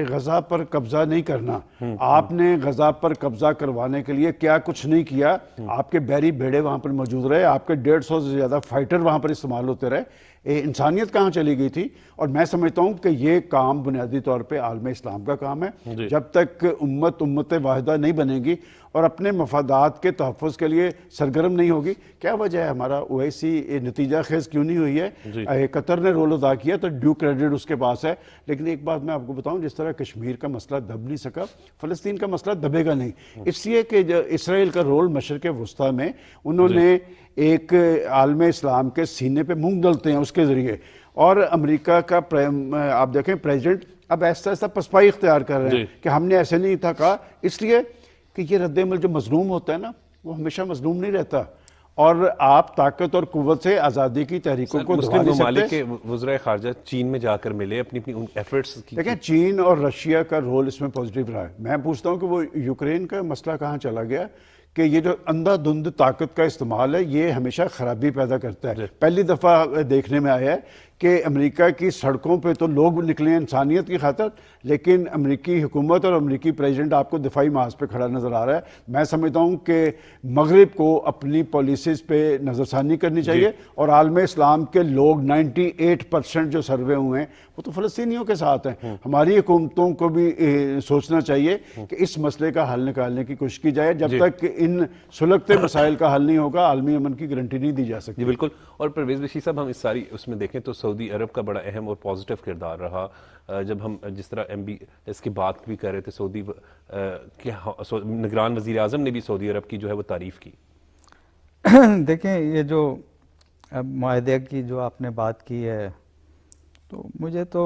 غزہ پر قبضہ نہیں کرنا. آپ نے غزہ پر قبضہ کروانے کے لیے کیا کچھ نہیں کیا. آپ کے بیری بھیڑے وہاں پر موجود رہے، آپ کے 150 سے زیادہ فائٹر وہاں پر استعمال ہوتے رہے. انسانیت کہاں چلی گئی تھی؟ اور میں سمجھتا ہوں کہ یہ کام بنیادی طور پہ عالم اسلام کا کام ہے. جب تک امت واحدہ نہیں بنے گی اور اپنے مفادات کے تحفظ کے لیے سرگرم نہیں ہوگی. کیا وجہ ہے ہمارا OIC نتیجہ خیز کیوں نہیں ہوئی ہے؟ قطر نے رول ادا کیا تو ڈیو کریڈٹ اس کے پاس ہے. لیکن ایک بات میں آپ کو بتاؤں، جس طرح کشمیر کا مسئلہ دب نہیں سکا، فلسطین کا مسئلہ دبے گا نہیں. اس لیے کہ اسرائیل کا رول مشرق وسطیٰ میں انہوں نے ایک عالم اسلام کے سینے پہ مونگ ڈلتے ہیں اس کے ذریعے. اور امریکہ کا آپ دیکھیں پریزیڈنٹ اب ایسا ایسا پسپائی اختیار کر رہے ہیں کہ ہم نے ایسے نہیں تھا کہا، اس لیے کہ یہ رد عمل جو مظلوم ہوتا ہے نا وہ ہمیشہ مظلوم نہیں رہتا. اور آپ طاقت اور قوت سے آزادی کی تحریکوں کو دبا نہیں سکتے. ممالک کے وزرائے خارجہ چین میں جا کر ملے، اپنی ایفرٹس کی. دیکھیں چین اور رشیا کا رول اس میں پازیٹیو رہا ہے. میں پوچھتا ہوں کہ وہ یوکرین کا مسئلہ کہاں چلا گیا؟ کہ یہ جو اندھا دھند طاقت کا استعمال ہے یہ ہمیشہ خرابی پیدا کرتا ہے. پہلی دفعہ دیکھنے میں آیا ہے کہ امریکہ کی سڑکوں پہ تو لوگ نکلے ہیں انسانیت کی خاطر، لیکن امریکی حکومت اور امریکی پریزیڈنٹ آپ کو دفاعی محاذ پہ کھڑا نظر آ رہا ہے. میں سمجھتا ہوں کہ مغرب کو اپنی پالیسیز پہ نظر ثانی کرنی چاہیے. اور عالم اسلام کے لوگ 98% جو سروے ہوئے ہیں وہ تو فلسطینیوں کے ساتھ ہیں. ہماری حکومتوں کو بھی سوچنا چاہیے کہ اس مسئلے کا حل نکالنے کی کوشش کی جائے. جب تک ان سلگتے مسائل کا حل نہیں ہوگا عالمی امن کی گارنٹی نہیں دی جا سکتی. جی بالکل. اور پرویز بشیر صاحب، ہم اس ساری اس میں دیکھیں تو سعودی عرب کا بڑا اہم اور پازیٹیو کردار رہا. جب ہم جس طرح MBS کی بات بھی کر رہے تھے، سعودی نگران وزیر اعظم نے بھی سعودی عرب کی جو ہے وہ تعریف کی. دیکھیں یہ جو معاہدے کی جو آپ نے بات کی ہے، تو مجھے تو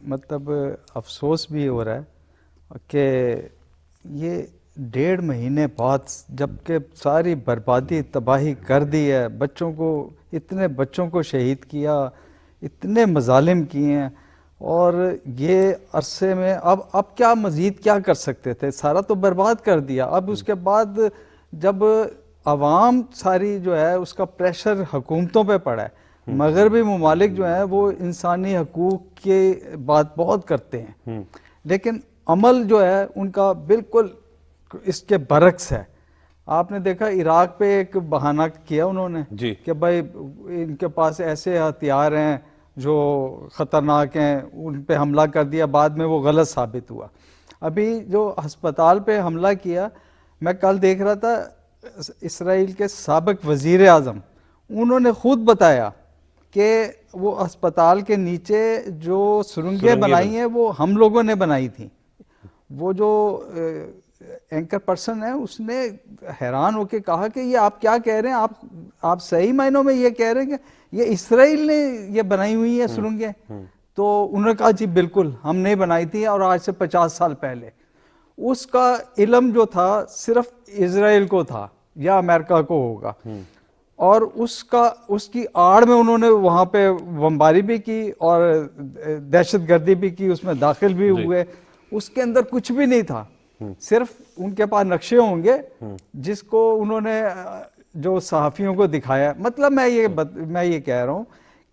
مطلب افسوس بھی ہو رہا ہے کہ یہ 1.5 مہینے بعد جب کہ ساری بربادی تباہی کر دی ہے، بچوں کو اتنے بچوں کو شہید کیا، اتنے مظالم کیے ہیں، اور یہ عرصے میں اب کیا مزید کیا کر سکتے تھے؟ سارا تو برباد کر دیا. اب اس کے بعد جب عوام ساری جو ہے اس کا پریشر حکومتوں پہ پڑا ہے. مغربی ممالک جو ہیں وہ انسانی حقوق کی بات بہت کرتے ہیں، لیکن عمل جو ہے ان کا بالکل اس کے برعکس ہے. آپ نے دیکھا عراق پہ ایک بہانہ کیا انہوں نے کہ بھائی ان کے پاس ایسے ہتھیار ہیں، جو خطرناک ہیں ان پہ حملہ کر دیا، بعد میں وہ غلط ثابت ہوا. ابھی جو ہسپتال پہ حملہ کیا، میں کل دیکھ رہا تھا اسرائیل کے سابق وزیر اعظم، انہوں نے خود بتایا کہ وہ ہسپتال کے نیچے جو سرنگیں بنائی ہیں وہ ہم لوگوں نے بنائی تھیں. وہ جو اینکر پرسن ہے اس نے حیران ہو کے کہا کہ یہ آپ کیا کہہ رہے ہیں، آپ صحیح معنوں میں یہ کہہ رہے ہیں کہ یہ اسرائیل نے یہ بنائی ہوئی ہیں سرنگیں؟ تو انہوں نے کہا جی بالکل ہم نے بنائی تھی، اور آج سے 50 سال پہلے. اس کا علم جو تھا صرف اسرائیل کو تھا یا امریکہ کو ہوگا، اور اس کی آڑ میں انہوں نے وہاں پہ بمباری بھی کی اور دہشت گردی بھی کی، اس میں داخل بھی ہوئے. اس کے اندر کچھ بھی نہیں تھا، صرف ان کے پاس نقشے ہوں گے جس کو انہوں نے جو صحافیوں کو دکھایا. مطلب میں یہ کہہ رہا ہوں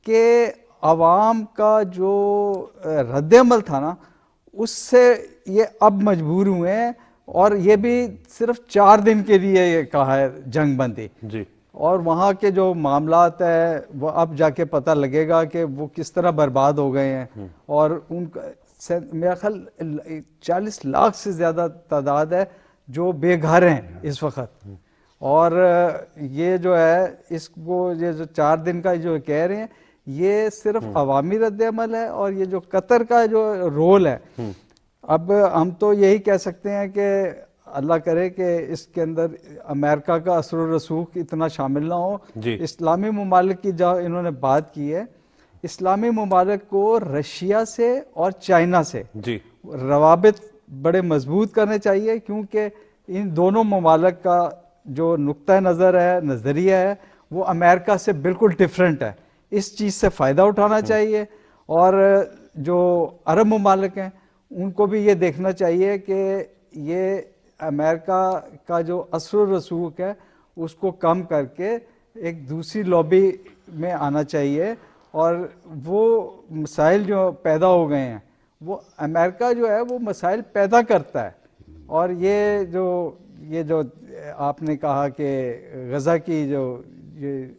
کہ عوام کا جو رد عمل تھا نا، اس سے یہ اب مجبور ہوئے ہیں، اور یہ بھی صرف 4 دن کے لیے یہ کہا ہے جنگ بندی. جی. اور وہاں کے جو معاملات ہیں وہ اب جا کے پتہ لگے گا کہ وہ کس طرح برباد ہو گئے ہیں. اور ان کا میرا خیال 40 لاکھ سے زیادہ تعداد ہے جو بے گھر ہیں اس وقت. اور یہ جو ہے اس کو یہ جو 4 دن کا جو کہہ رہے ہیں یہ صرف عوامی رد عمل ہے، اور یہ جو قطر کا جو رول ہے، اب ہم تو یہی کہہ سکتے ہیں کہ اللہ کرے کہ اس کے اندر امریکہ کا اثر و رسوخ اتنا شامل نہ ہو. اسلامی ممالک کی جو انہوں نے بات کی ہے، اسلامی ممالک کو رشیا سے اور چائنا سے روابط بڑے مضبوط کرنے چاہیے، کیونکہ ان دونوں ممالک کا جو نقطہ نظر ہے، نظریہ ہے، وہ امریکہ سے بالکل ڈیفرنٹ ہے. اس چیز سے فائدہ اٹھانا چاہیے. اور جو عرب ممالک ہیں ان کو بھی یہ دیکھنا چاہیے کہ یہ امریکہ کا جو اثر و رسوخ ہے اس کو کم کر کے ایک دوسری لابی میں آنا چاہیے. اور وہ مسائل جو پیدا ہو گئے ہیں وہ امریکہ جو ہے وہ مسائل پیدا کرتا ہے. اور یہ جو آپ نے کہا کہ غزہ کی جو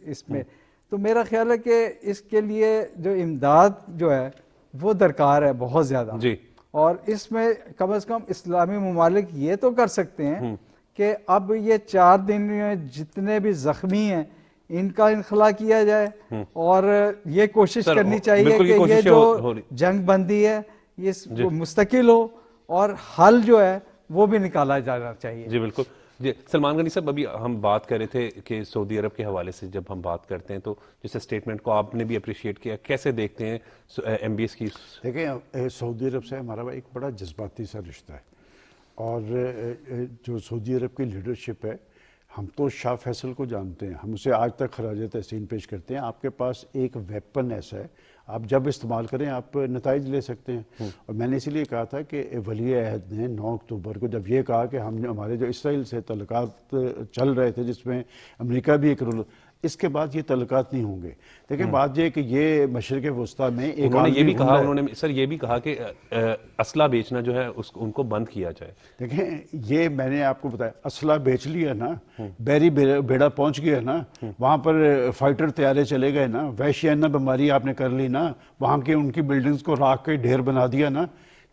اس میں، تو میرا خیال ہے کہ اس کے لیے جو امداد جو ہے وہ درکار ہے بہت زیادہ. اور اس میں کم از کم اسلامی ممالک یہ تو کر سکتے ہیں کہ اب یہ 4 دن میں جتنے بھی زخمی ہیں ان کا انخلا کیا جائے، اور یہ کوشش کرنی چاہیے کہ یہ جو جنگ بندی ہے یہ مستقل ہو، اور حل جو ہے وہ بھی نکالا جانا چاہیے. جی بالکل. جی سلمان غنی صاحب، ابھی ہم بات کر رہے تھے کہ سعودی عرب کے حوالے سے جب ہم بات کرتے ہیں تو جیسے اسٹیٹمنٹ کو آپ نے بھی اپریشیٹ کیا، کیسے دیکھتے ہیں ایم بی ایس کی؟ دیکھیں سعودی عرب سے ہمارا ایک بڑا جذباتی سا رشتہ ہے، اور جو سعودی عرب کی لیڈرشپ ہے، ہم تو شاہ فیصل کو جانتے ہیں، ہم اسے آج تک خراج تحسین پیش کرتے ہیں. آپ کے پاس ایک ویپن ایسا ہے، آپ جب استعمال کریں آپ نتائج لے سکتے ہیں. اور میں نے اسی لیے کہا تھا کہ ولی عہد نے 9 اکتوبر کو جب یہ کہا کہ ہمارے جو اسرائیل سے تعلقات چل رہے تھے جس میں امریکہ بھی ایک رول، اس کے بعد یہ تعلقات نہیں ہوں گے. دیکھیں بات یہ کہ یہ مشرق وسطیٰ میں ایک انہوں نے یہ بھی کہا، انہوں نے سر یہ بھی کہا کہ اسلحہ بیچنا جو ہے ان کو بند کیا جائے. دیکھیں یہ میں نے آپ کو بتایا، اسلحہ بیچ لیا نا، بیری بیڑا پہنچ گیا نا، وہاں پر فائٹر طیارے چلے گئے نا، وحشیانہ بیماری آپ نے کر لی نا، وہاں کے ان کی بلڈنگز کو راکھ کے ڈھیر بنا دیا نا،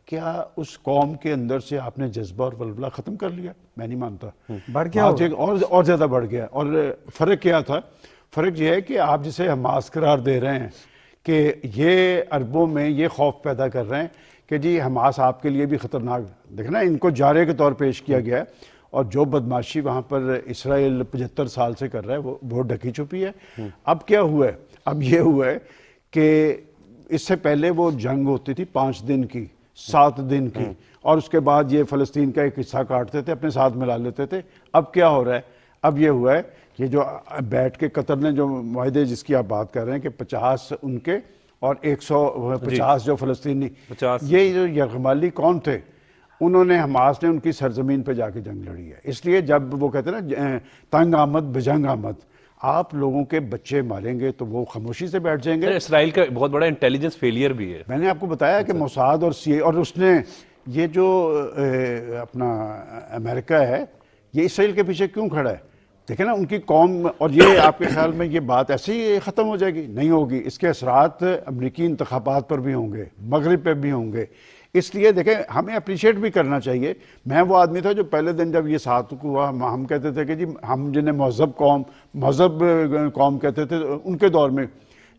کیا اس قوم کے اندر سے آپ نے جذبہ اور ولولہ ختم کر لیا؟ میں نہیں مانتا. بڑھ گیا اور زیادہ بڑھ گیا. اور فرق کیا تھا؟ فرق یہ ہے کہ آپ جسے حماس قرار دے رہے ہیں کہ یہ عربوں میں یہ خوف پیدا کر رہے ہیں کہ جی حماس آپ کے لیے بھی خطرناک. دیکھنا ان کو جارے کے طور پیش کیا گیا ہے، اور جو بدماشی وہاں پر اسرائیل 75 سال سے کر رہا ہے وہ بہت ڈھکی چھپی ہے. اب کیا ہوا ہے؟ اب یہ ہوا ہے کہ اس سے پہلے وہ جنگ ہوتی تھی 5 دن کی، 7 دن کی، اور اس کے بعد یہ فلسطین کا ایک حصہ کاٹتے تھے اپنے ساتھ ملا لیتے تھے. اب کیا ہو رہا ہے؟ اب یہ ہوا ہے یہ جو بیٹھ کے قطر نے جو معاہدے جس کی آپ بات کر رہے ہیں کہ 50 ان کے اور 150 جو فلسطینی، یہ جو یرغمالی کون تھے؟ انہوں نے حماس نے ان کی سرزمین پہ جا کے جنگ لڑی ہے. اس لیے جب وہ کہتے ہیں نا تنگ آمد بجنگ آمد، آپ لوگوں کے بچے ماریں گے تو وہ خاموشی سے بیٹھ جائیں گے. اسرائیل کا بہت بڑا انٹیلیجنس فیلئر بھی ہے. میں نے آپ کو بتایا کہ موساد اور سی اور اس نے یہ جو اپنا امریکہ ہے یہ اسرائیل کے پیچھے کیوں کھڑا ہے؟ دیکھیں نا ان کی قوم، اور یہ آپ کے خیال میں یہ بات ایسے ہی ختم ہو جائے گی؟ نہیں ہوگی، اس کے اثرات امریکی انتخابات پر بھی ہوں گے، مغرب پہ بھی ہوں گے. اس لیے دیکھیں ہمیں اپریشیٹ بھی کرنا چاہیے. میں وہ آدمی تھا جو پہلے دن جب یہ 7 کو ہوا ہم کہتے تھے کہ جی ہم جنہیں مہذب قوم کہتے تھے ان کے دور میں،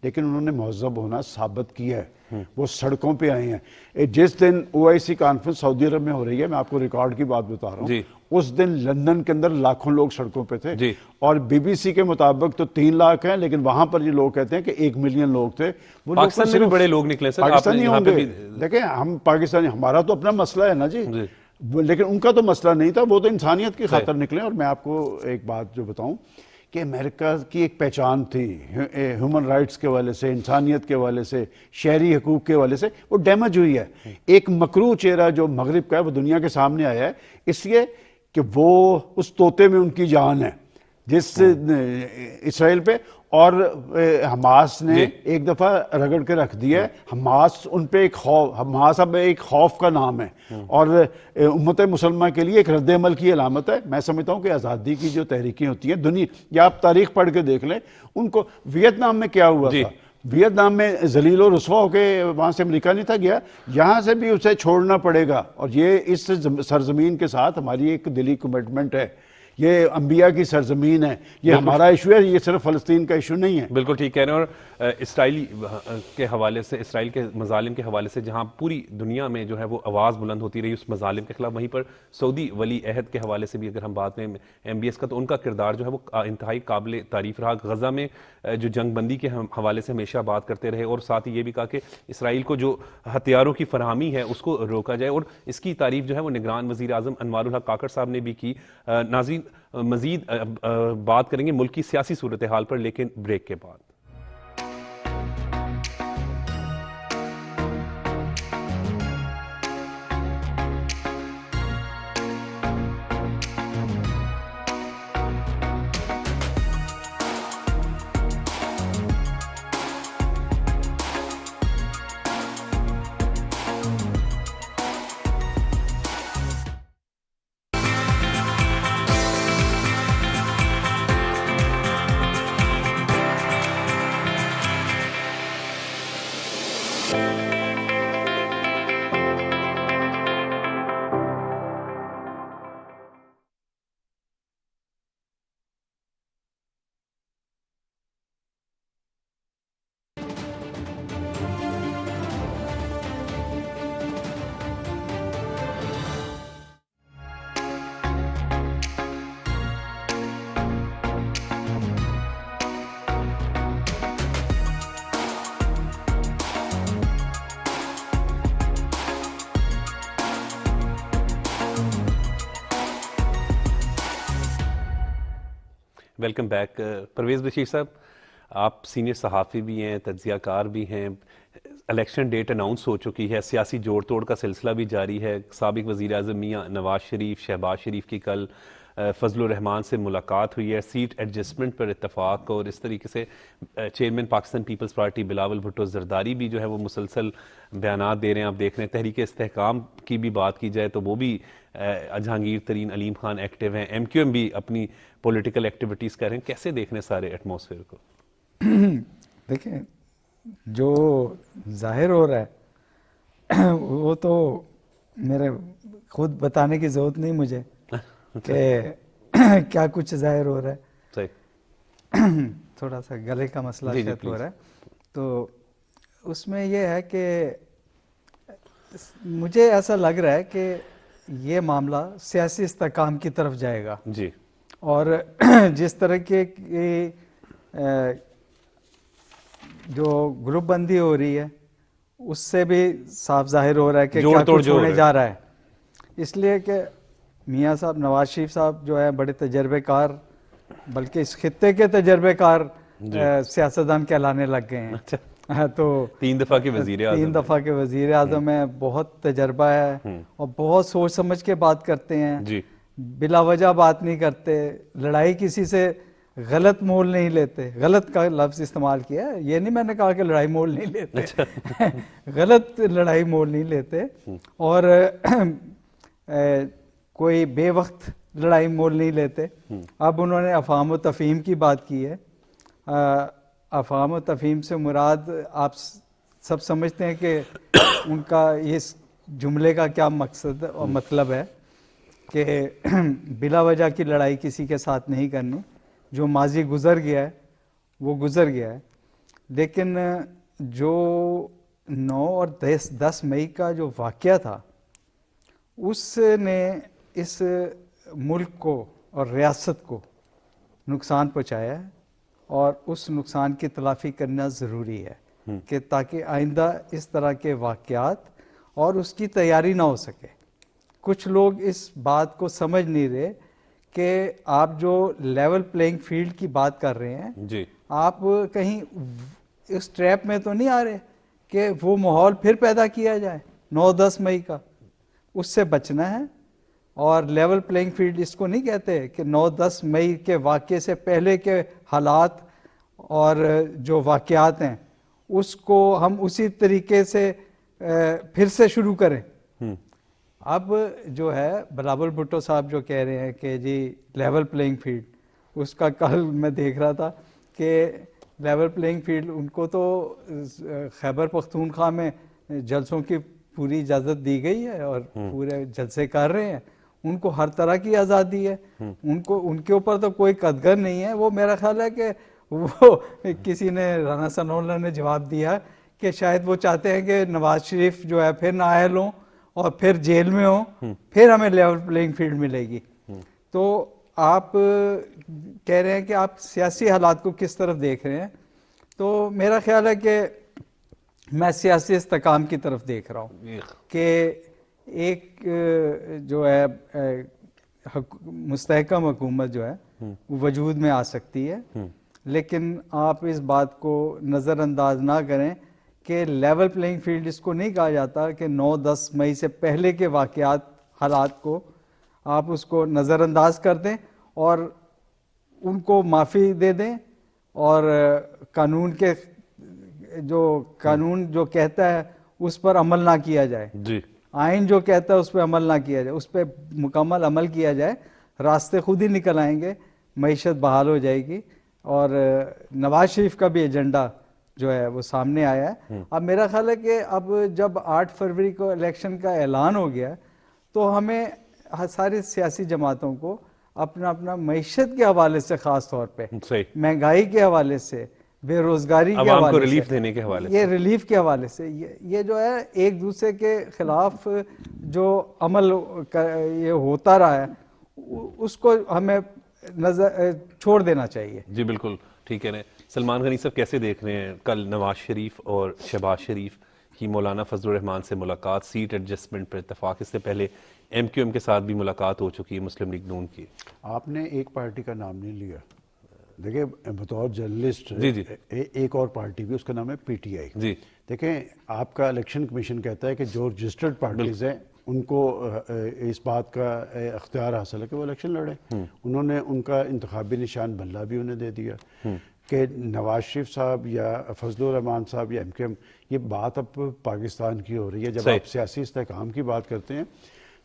لیکن انہوں نے مہذب ہونا ثابت کیا ہے. وہ سڑکوں پہ آئے ہیں. جس دن OIC کانفرنس سعودی عرب میں ہو رہی ہے، میں آپ کو ریکارڈ کی بات بتا رہا ہوں، اس دن لندن کے اندر لاکھوں لوگ سڑکوں پہ تھے، اور BBC کے مطابق تو 3 لاکھ ہیں، لیکن وہاں پر یہ لوگ کہتے ہیں کہ 1 ملین لوگ تھے. وہ پاکستان میں بھی بڑے لوگ نکلے سر، پاکستانی ہوں گے. دیکھیں ہم پاکستانی، ہمارا تو اپنا مسئلہ ہے نا جی، لیکن ان کا تو مسئلہ نہیں تھا، وہ تو انسانیت کی خاطر نکلے. اور میں آپ کو ایک بات جو بتاؤں کہ امریکہ کی ایک پہچان تھی ہیومن رائٹس کے حوالے سے، انسانیت کے حوالے سے، شہری حقوق کے حوالے سے، وہ ڈیمیج ہوئی ہے. ایک مکروہ چہرہ جو مغرب کا ہے وہ دنیا کے سامنے آیا ہے، اس لیے کہ وہ اس طوطے میں ان کی جان ہے جس اسرائیل پہ. اور حماس نے ایک دفعہ رگڑ کے رکھ دیا ہے. حماس ان پہ حماس اب ایک خوف کا نام ہے، اور امت مسلمہ کے لیے ایک رد عمل کی علامت ہے. میں سمجھتا ہوں کہ آزادی کی جو تحریکیں ہوتی ہیں دنیا، یا آپ تاریخ پڑھ کے دیکھ لیں ان کو. ویتنام میں کیا ہوا تھا؟ ویتنام میں ذلیل و رسوا ہو کے وہاں سے امریکہ نہیں تھا گیا، یہاں سے بھی اسے چھوڑنا پڑے گا. اور یہ اس سرزمین کے ساتھ ہماری ایک دلی کمٹمنٹ ہے. یہ انبیاء کی سرزمین ہے، یہ ہمارا ایشو ہے، یہ صرف فلسطین کا ایشو نہیں ہے. بالکل ٹھیک کہہ رہے ہیں. اور اسرائیلی کے حوالے سے، اسرائیل کے مظالم کے حوالے سے جہاں پوری دنیا میں جو ہے وہ آواز بلند ہوتی رہی اس مظالم کے خلاف، وہیں پر سعودی ولی عہد کے حوالے سے بھی اگر ہم بات میں MBS کا، تو ان کا کردار جو ہے وہ انتہائی قابل تعریف رہا. غزہ میں جو جنگ بندی کے حوالے سے ہمیشہ بات کرتے رہے، اور ساتھ ہی یہ بھی کہا کہ اسرائیل کو جو ہتھیاروں کی فراہمی ہے اس کو روکا جائے، اور اس کی تعریف جو ہے وہ نگران وزیر اعظم انوار الحق کاکڑ صاحب نے بھی کی. ناظرین مزید بات کریں گے ملک کی سیاسی صورتحال پر، لیکن بریک کے بعد. Welcome back. پرویز بشیر صاحب، آپ سینئر صحافی بھی ہیں، تجزیہ کار بھی ہیں. الیکشن ڈیٹ اناؤنس ہو چکی ہے، سیاسی جوڑ توڑ کا سلسلہ بھی جاری ہے. سابق وزیر اعظم میاں نواز شریف، شہباز شریف کی کل فضل الرحمان سے ملاقات ہوئی ہے، سیٹ ایڈجسٹمنٹ پر اتفاق. اور اس طریقے سے chairman Pakistan Peoples Party Bilawal Bhutto Zardari بھی جو ہے وہ مسلسل بیانات دے رہے ہیں. آپ دیکھ رہے ہیں تحریک استحکام کی بھی بات کی جائے تو وہ بھی جہانگیر ترین، علیم خان ایکٹیو ہیں. MQM بھی اپنی پولیٹیکل ایکٹیویٹیز کر رہے ہیں. کیسے دیکھ رہے ہیں سارے ایٹماسفیئر کو؟ دیکھیں جو ظاہر ہو رہا ہے وہ تو میرے خود بتانے کی ضرورت نہیں مجھے کہ کیا کچھ ظاہر ہو رہا ہے. صحیح. تھوڑا سا گلے کا مسئلہ شاید ہو رہا ہے. تو اس میں یہ ہے کہ مجھے ایسا لگ رہا ہے کہ یہ معاملہ سیاسی استحکام کی طرف جائے گا. جی. اور جس طرح کی جو گروپ بندی ہو رہی ہے اس سے بھی صاف ظاہر ہو رہا ہے کہ کیا کچھ ہونے جا رہا ہے. اس لیے کہ میاں صاحب نواز شریف صاحب جو ہے بڑے تجربے کار، بلکہ اس خطے کے تجربے کار سیاستدان کہلانے لگ گئے ہیں. تو 3 دفعہ کے وزیر اعظم، 3 دفعہ کے وزیر اعظم ہیں، بہت تجربہ ہے اور بہت سوچ سمجھ کے بات کرتے ہیں. جی. بلا وجہ بات نہیں کرتے، لڑائی کسی سے غلط مول نہیں لیتے. غلط کا لفظ استعمال کیا ہے، یہ نہیں میں نے کہا کہ لڑائی مول نہیں لیتے، غلط لڑائی مول نہیں لیتے. اور کوئی بے وقت لڑائی مول نہیں لیتے. اب انہوں نے افہام و تفہیم کی بات کی ہے. افہام و تفہیم سے مراد آپ سب سمجھتے ہیں کہ ان کا اس جملے کا کیا مقصد اور مطلب ہے کہ بلا وجہ کی لڑائی کسی کے ساتھ نہیں کرنی. جو ماضی گزر گیا ہے وہ گزر گیا ہے. لیکن جو 9 اور 10 مئی کا جو واقعہ تھا اس نے اس ملک کو اور ریاست کو نقصان پہنچایا ہے اور اس نقصان کی تلافی کرنا ضروری ہے کہ تاکہ آئندہ اس طرح کے واقعات اور اس کی تیاری نہ ہو سکے. کچھ لوگ اس بات کو سمجھ نہیں رہے کہ آپ جو لیول پلینگ فیلڈ کی بات کر رہے ہیں جی آپ کہیں اس ٹریپ میں تو نہیں آ رہے کہ وہ ماحول پھر پیدا کیا جائے 9-10 مئی کا. اس سے بچنا ہے. اور لیول پلینگ فیلڈ اس کو نہیں کہتے کہ 9-10 مئی کے واقعے سے پہلے کے حالات اور جو واقعات ہیں اس کو ہم اسی طریقے سے پھر سے شروع کریں. اب جو ہے بلاول بھٹو صاحب جو کہہ رہے ہیں کہ جی لیول پلینگ فیلڈ, اس کا کل میں دیکھ رہا تھا کہ لیول پلینگ فیلڈ ان کو تو خیبر پختونخوا میں جلسوں کی پوری اجازت دی گئی ہے اور پورے جلسے کر رہے ہیں. ان کو ہر طرح کی آزادی ہے. ان کے اوپر تو کوئی قدغن نہیں ہے. وہ میرا خیال ہے کہ وہ کسی نے رانا ثناء اللہ نے جواب دیا کہ شاید وہ چاہتے ہیں کہ نواز شریف جو ہے پھر نااہل ہوں اور پھر جیل میں ہوں, پھر ہمیں لیول پلینگ فیلڈ ملے گی. تو آپ کہہ رہے ہیں کہ آپ سیاسی حالات کو کس طرف دیکھ رہے ہیں. تو میرا خیال ہے کہ میں سیاسی استحکام کی طرف دیکھ رہا ہوں کہ ایک جو ہے مستحکم حکومت جو ہے وہ وجود میں آ سکتی ہے. لیکن آپ اس بات کو نظر انداز نہ کریں کہ لیول پلینگ فیلڈ اس کو نہیں کہا جاتا کہ 9-10 مئی سے پہلے کے واقعات حالات کو آپ اس کو نظر انداز کر دیں اور ان کو معافی دے دیں اور قانون جو کہتا ہے اس پر عمل نہ کیا جائے. جی آئین جو کہتا ہے اس پہ عمل نہ کیا جائے, اس پہ مکمل عمل کیا جائے. راستے خود ہی نکل آئیں گے, معیشت بحال ہو جائے گی. اور نواز شریف کا بھی ایجنڈا جو ہے وہ سامنے آیا ہے. اب میرا خیال ہے کہ اب جب 8 فروری کو الیکشن کا اعلان ہو گیا تو ہمیں ساری سیاسی جماعتوں کو اپنا اپنا معیشت کے حوالے سے, خاص طور پہ مہنگائی کے حوالے سے, بے روزگاری کے حوالے سے, عوام کو ریلیف دینے کے حوالے سے, یہ ریلیف کے حوالے سے, یہ جو ہے ایک دوسرے کے خلاف جو عمل یہ ہوتا رہا ہے اس کو ہمیں نظر چھوڑ دینا چاہیے. جی بالکل ٹھیک ہے. سلمان غنی صاحب کیسے دیکھ رہے ہیں کل نواز شریف اور شہباز شریف کی مولانا فضل الرحمان سے ملاقات, سیٹ ایڈجسٹمنٹ پر اتفاق, اس سے پہلے ایم کیو ایم کے ساتھ بھی ملاقات ہو چکی ہے مسلم لیگ نون کی. آپ نے ایک پارٹی کا نام نہیں لیا. دیکھیں بطور جرنلسٹ ایک اور پارٹی بھی, اس کا نام ہے پی ٹی آئی. جی دیکھیں آپ کا الیکشن کمیشن کہتا ہے کہ جو رجسٹرڈ پارٹیز ہیں ان کو اس بات کا اختیار حاصل ہے کہ وہ الیکشن لڑیں. انہوں نے ان کا انتخابی نشان بلہ بھی انہیں دے دیا کہ نواز شریف صاحب یا فضل الرحمان صاحب یا ایم کیو ایم, یہ بات اب پاکستان کی ہو رہی ہے. جب آپ سیاسی استحکام کی بات کرتے ہیں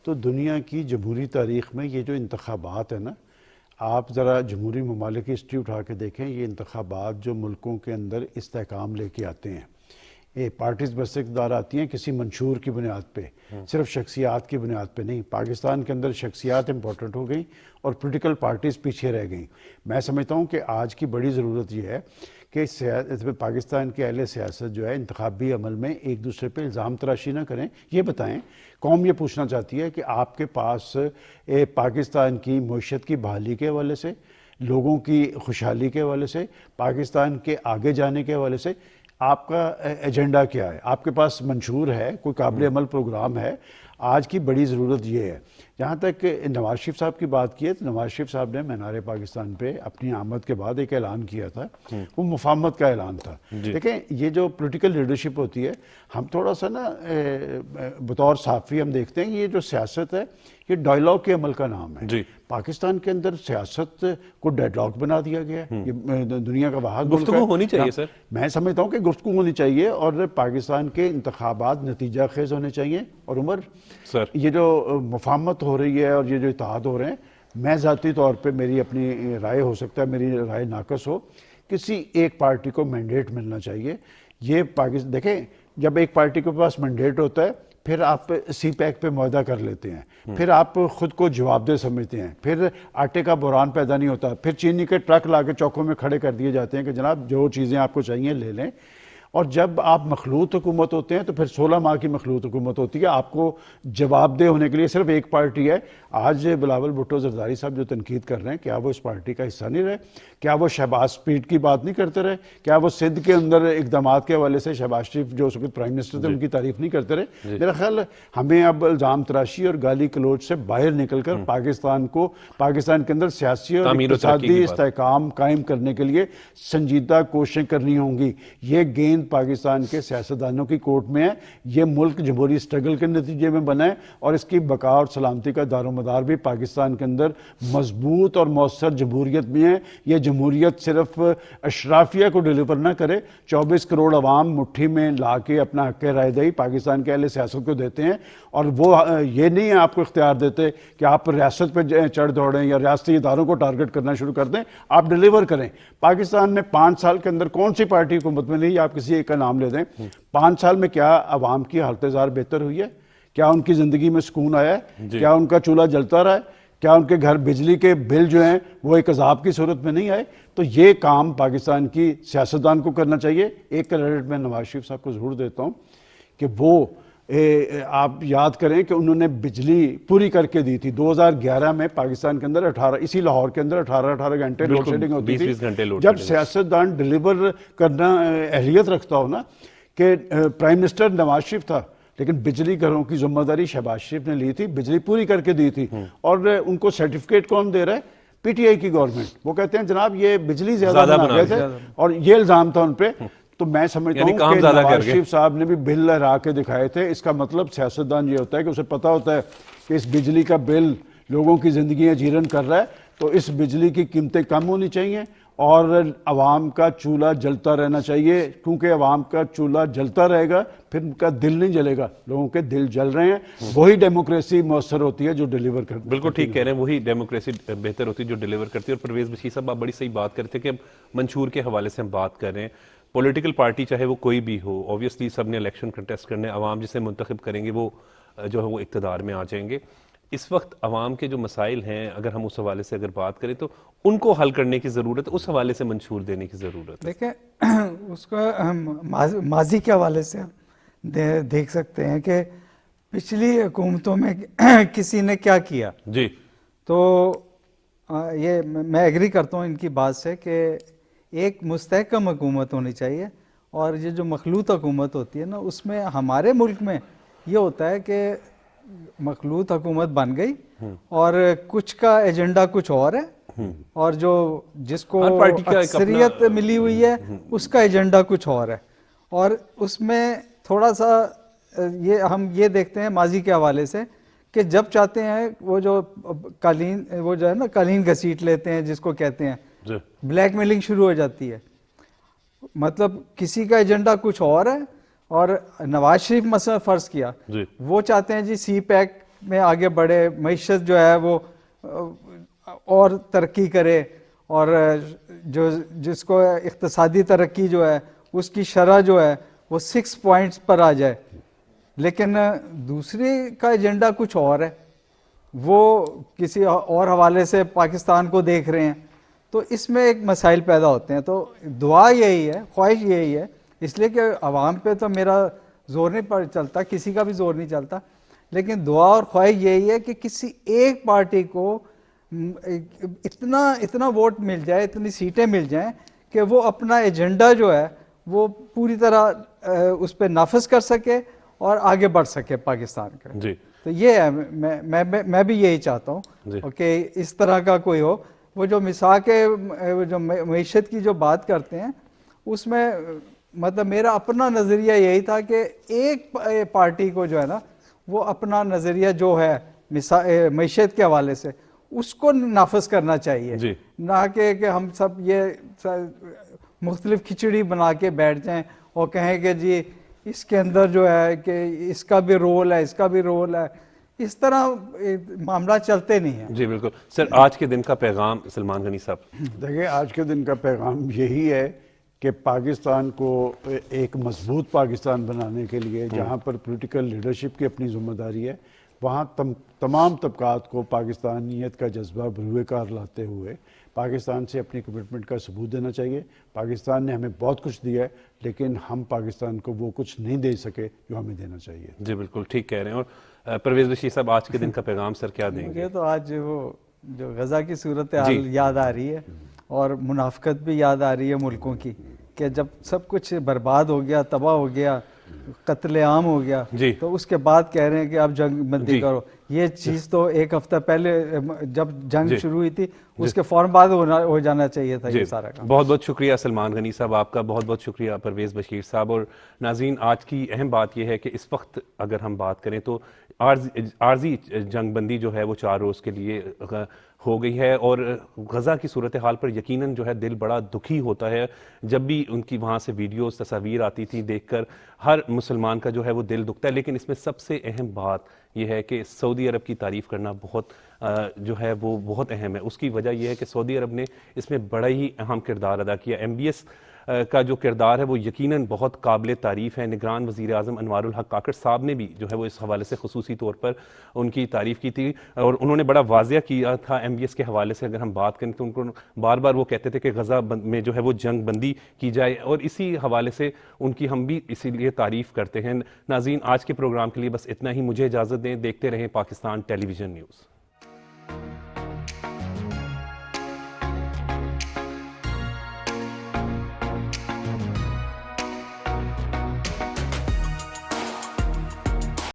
تو دنیا کی جمہوری تاریخ میں یہ جو انتخابات ہیں نا, آپ ذرا جمہوری ممالک کی ہسٹری اٹھا کے دیکھیں, یہ انتخابات جو ملکوں کے اندر استحکام لے کے آتے ہیں, یہ پارٹیز بس اقتدار آتی ہیں کسی منشور کی بنیاد پہ, صرف شخصیات کی بنیاد پہ نہیں. پاکستان کے اندر شخصیات امپورٹنٹ ہو گئیں اور پولیٹیکل پارٹیز پیچھے رہ گئیں. میں سمجھتا ہوں کہ آج کی بڑی ضرورت یہ ہے کہ پاکستان کے اہل سیاست جو ہے انتخابی عمل میں ایک دوسرے پہ الزام تراشی نہ کریں. یہ بتائیں, قوم یہ پوچھنا چاہتی ہے کہ آپ کے پاس پاکستان کی معیشت کی بحالی کے حوالے سے, لوگوں کی خوشحالی کے حوالے سے, پاکستان کے آگے جانے کے حوالے سے آپ کا ایجنڈا کیا ہے؟ آپ کے پاس منشور ہے, کوئی قابل عمل پروگرام ہے؟ آج کی بڑی ضرورت یہ ہے. جہاں تک نواز شریف صاحب کی بات کی ہے تو نواز شریف صاحب نے مینار پاکستان پہ اپنی آمد کے بعد ایک اعلان کیا تھا, وہ مفاہمت کا اعلان تھا. دیکھیں یہ جو پولیٹیکل لیڈرشپ ہوتی ہے, ہم تھوڑا سا نا بطور صحافی ہم دیکھتے ہیں کہ یہ جو سیاست ہے یہ ڈائلاگ کے عمل کا نام ہے. پاکستان کے اندر سیاست کو ڈیڈ لاک بنا دیا گیا ہے. یہ دنیا کا واحد گفتگو ہونی چاہیے سر. میں سمجھتا ہوں کہ گفتگو ہونی چاہیے اور پاکستان کے انتخابات نتیجہ خیز ہونے چاہیے. اور عمر سر یہ جو مفاہمت ہو رہی ہے اور یہ جو اتحاد ہو رہے ہیں, میں ذاتی طور پہ میری اپنی رائے ہو سکتا ہے میری رائے ناقص ہو, کسی ایک پارٹی کو مینڈیٹ ملنا چاہیے. یہ پاکستان دیکھیں جب ایک پارٹی کے پاس مینڈیٹ ہوتا ہے پھر آپ سی پیک پہ معاہدہ کر لیتے ہیں, پھر آپ خود کو جواب دہ سمجھتے ہیں, پھر آٹے کا بحران پیدا نہیں ہوتا, پھر چینی کے ٹرک لا کے چوکوں میں کھڑے کر دیے جاتے ہیں کہ جناب جو چیزیں آپ کو چاہیے لے لیں. اور جب آپ مخلوط حکومت ہوتے ہیں تو پھر 16 ماہ کی مخلوط حکومت ہوتی ہے. آپ کو جواب دہ ہونے کے لیے صرف ایک پارٹی ہے. آج بلاول بھٹو زرداری صاحب جو تنقید کر رہے ہیں, کیا وہ اس پارٹی کا حصہ نہیں رہے؟ کیا وہ شہباز سپیڈ کی بات نہیں کرتے رہے؟ کیا وہ سندھ کے اندر اقدامات کے حوالے سے شہباز شریف جو اس وقت پرائم منسٹر تھے ان کی تعریف نہیں کرتے رہے؟ میرا خیال ہمیں اب الزام تراشی اور گالی گلوچ سے باہر نکل کر پاکستان کے اندر سیاسی اور اقتصادی استحکام قائم کرنے کے لیے سنجیدہ کوششیں کرنی ہوں گی. یہ گیند پاکستان کے سیاستدانوں کی کورٹ میں ہے. یہ ملک جمہوری سٹرگل کے نتیجے میں بنا ہے اور اس کی بقا اور سلامتی کا دار و مدار بھی پاکستان کے اندر مضبوط اور مؤثر جمہوریت میں ہے. یہ جمہوریت صرف اشرافیہ کو ڈیلیور نہ کرے, 24 کروڑ عوام مٹھی میں لا کے اپنا حق رائے دہی پاکستان کے اہل سیاست کو دیتے ہیں, اور وہ یہ نہیں ہے آپ کو اختیار دیتے کہ آپ ریاست پہ چڑھ دوڑیں یا ریاستی اداروں کو ٹارگٹ کرنا شروع کر دیں. آپ ڈیلیور کریں. پاکستان میں 5 سال کے اندر کون سی پارٹی حکومت میں نہیں, آپ کسی ایک کا نام لے دیں. 5 سال میں کیا عوام کی حالت زار بہتر ہوئی ہے؟ کیا ان کی زندگی میں سکون آیا ہے؟ کیا ان کا چولہا جلتا رہا ہے؟ کیا ان کے گھر بجلی کے بل جو ہیں وہ ایک عذاب کی صورت میں نہیں آئے؟ تو یہ کام پاکستان کی سیاستدان کو کرنا چاہیے. ایک کریڈٹ میں نواز شریف صاحب کو ضرور دیتا ہوں کہ وہ آپ یاد کریں کہ انہوں نے بجلی پوری کر کے دی تھی. 2011 میں پاکستان کے اندر 18 اسی لاہور کے اندر 18 گھنٹے لوڈ شیڈنگ ہوتی تھی. جب سیاستدان ڈیلیور کرنا اہلیت رکھتا ہو نا, کہ پرائم منسٹر نواز شریف تھا لیکن بجلی گھروں کی ذمہ داری شہباز شریف نے لی تھی, بجلی پوری کر کے دی تھی, اور ان کو سرٹیفکیٹ کون دے رہا ہے؟ پی ٹی آئی کی گورنمنٹ. وہ کہتے ہیں جناب یہ بجلی زیادہ بنا گئے تھے اور یہ الزام تھا ان پہ. تو میں سمجھتا ہوں کہ نواز شریف صاحب نے بھی بل لہرا کے دکھائے تھے. اس کا مطلب سیاستدان یہ ہوتا ہے کہ اسے پتا ہوتا ہے کہ اس بجلی کا بل لوگوں کی زندگیاں جیرن کر رہا ہے, تو اس بجلی کی قیمتیں کم ہونی چاہیے اور عوام کا چولہا جلتا رہنا چاہیے, کیونکہ عوام کا چولہا جلتا رہے گا پھر ان کا دل نہیں جلے گا. لوگوں کے دل جل رہے ہیں, وہی ڈیموکریسی مؤثر ہوتی ہے جو ڈیلیور کرتی ہے. بالکل ٹھیک کہہ رہے ہیں, وہی ڈیموکریسی بہتر ہوتی ہے جو ڈیلیور کرتی ہے. اور پرویز بشیر صاحب آپ بڑی صحیح بات کرتے ہیں کہ اب منشور کے حوالے سے ہم بات کر رہے ہیں. پولیٹیکل پارٹی چاہے وہ کوئی بھی ہو, اوبیسلی سب نے الیکشن کنٹیسٹ کرنے, عوام جسے منتخب کریں گے وہ جو ہے وہ اقتدار میں آ جائیں گے. اس وقت عوام کے جو مسائل ہیں اگر ہم اس حوالے سے اگر بات کریں تو ان کو حل کرنے کی ضرورت ہے, اس حوالے سے منشور دینے کی ضرورت ہے. دیکھیں اس کو ماضی کے حوالے سے دیکھ سکتے ہیں کہ پچھلی حکومتوں میں کسی نے کیا کیا. جی تو یہ میں ایگری کرتا ہوں ان کی بات سے کہ ایک مستحکم حکومت ہونی چاہیے, اور یہ جو مخلوط حکومت ہوتی ہے نا اس میں ہمارے ملک میں یہ ہوتا ہے کہ مخلوط حکومت بن گئی اور کچھ کا ایجنڈا کچھ اور ہے, اور جو جس کو اکثریت ملی ہوئی ہے اس کا ایجنڈا کچھ اور ہے. اور اس میں تھوڑا سا ہم یہ دیکھتے ہیں ماضی کے حوالے سے کہ جب چاہتے ہیں وہ جو قالین وہ جو ہے نا قالین گھسیٹ لیتے ہیں جس کو کہتے ہیں, بلیک میلنگ شروع ہو جاتی ہے. مطلب کسی کا ایجنڈا کچھ اور ہے, اور نواز شریف مثلا فرض کیا وہ چاہتے ہیں جی سی پیک میں آگے بڑھے, معیشت جو ہے وہ اور ترقی کرے, اور جس کو اقتصادی ترقی جو ہے اس کی شرح جو ہے وہ 6 پوائنٹس پر آ جائے. لیکن دوسری کا ایجنڈا کچھ اور ہے, وہ کسی اور حوالے سے پاکستان کو دیکھ رہے ہیں. تو اس میں ایک مسائل پیدا ہوتے ہیں. تو دعا یہی ہے, خواہش یہی ہے, اس لیے کہ عوام پہ تو میرا زور نہیں چلتا, کسی کا بھی زور نہیں چلتا, لیکن دعا اور خواہش یہی ہے کہ کسی ایک پارٹی کو اتنا ووٹ مل جائے, اتنی سیٹیں مل جائیں کہ وہ اپنا ایجنڈا جو ہے وہ پوری طرح اس پہ نافذ کر سکے اور آگے بڑھ سکے پاکستان کا. جی تو یہ ہے, میں بھی یہی چاہتا ہوں کہ اس طرح کا کوئی ہو. وہ جو مساق جو معیشت کی جو بات کرتے ہیں اس میں مطلب میرا اپنا نظریہ یہی تھا کہ ایک پارٹی کو جو ہے نا وہ اپنا نظریہ جو ہے معیشت کے حوالے سے اس کو نافذ کرنا چاہیے, نہ کہ ہم سب یہ مختلف کھچڑی بنا کے بیٹھ جائیں اور کہیں کہ جی اس کے اندر جو ہے کہ اس کا بھی رول ہے, اس کا بھی رول ہے. اس طرح معاملہ چلتے نہیں ہیں. جی بالکل سر، آج کے دن کا پیغام سلمان غنی صاحب. دیکھیں آج کے دن کا پیغام یہی ہے کہ پاکستان کو ایک مضبوط پاکستان بنانے کے لیے جہاں پر پولیٹیکل لیڈرشپ کی اپنی ذمہ داری ہے، وہاں تمام طبقات کو پاکستانیت کا جذبہ بروئے کار لاتے ہوئے پاکستان سے اپنی کمٹمنٹ کا ثبوت دینا چاہیے. پاکستان نے ہمیں بہت کچھ دیا ہے، لیکن ہم پاکستان کو وہ کچھ نہیں دے سکے جو ہمیں دینا چاہیے. جی بالکل ٹھیک کہہ رہے ہیں. اور پرویز بشیر صاحب آج کے دن کا پیغام سر کیا دیں گے؟ مجھے تو آج وہ جو غزہ کی صورتحال یاد آ رہی ہے اور منافقت بھی یاد آ رہی ہے ملکوں کی، کہ جب سب کچھ برباد ہو گیا، تباہ ہو گیا، قتل عام ہو گیا، تو اس کے بعد کہہ رہے ہیں کہ اب جنگ بندی کرو. یہ چیز تو ایک ہفتہ پہلے جب جنگ شروع ہوئی تھی اس کے فوراً بعد ہو جانا چاہیے تھا یہ سارا کام. بہت بہت شکریہ سلمان غنی صاحب آپ کا، بہت بہت شکریہ پرویز بشیر صاحب. اور ناظرین، آج کی اہم بات یہ ہے کہ اس وقت اگر ہم بات کریں تو عارضی جنگ بندی جو ہے وہ 4 روز کے لیے ہو گئی ہے، اور غزہ کی صورتحال پر یقیناً جو ہے دل بڑا دکھی ہوتا ہے. جب بھی ان کی وہاں سے ویڈیوز تصاویر آتی تھیں دیکھ کر ہر مسلمان کا جو ہے وہ دل دکھتا ہے. لیکن اس میں سب سے اہم بات یہ ہے کہ سعودی عرب کی تعریف کرنا بہت جو ہے وہ بہت اہم ہے. اس کی وجہ یہ ہے کہ سعودی عرب نے اس میں بڑا ہی اہم کردار ادا کیا. MBS کا جو کردار ہے وہ یقیناً بہت قابل تعریف ہے. نگران وزیر اعظم انوار الحق کاکڑ صاحب نے بھی جو ہے وہ اس حوالے سے خصوصی طور پر ان کی تعریف کی تھی، اور انہوں نے بڑا واضح کیا تھا MBS کے حوالے سے. اگر ہم بات کریں تو ان کو بار بار وہ کہتے تھے کہ غزہ میں جو ہے وہ جنگ بندی کی جائے، اور اسی حوالے سے ان کی ہم بھی اسی لیے تعریف کرتے ہیں. ناظرین، آج کے پروگرام کے لیے بس اتنا ہی. مجھے اجازت دیں، دیکھتے رہیں پاکستان ٹیلی ویژن نیوز.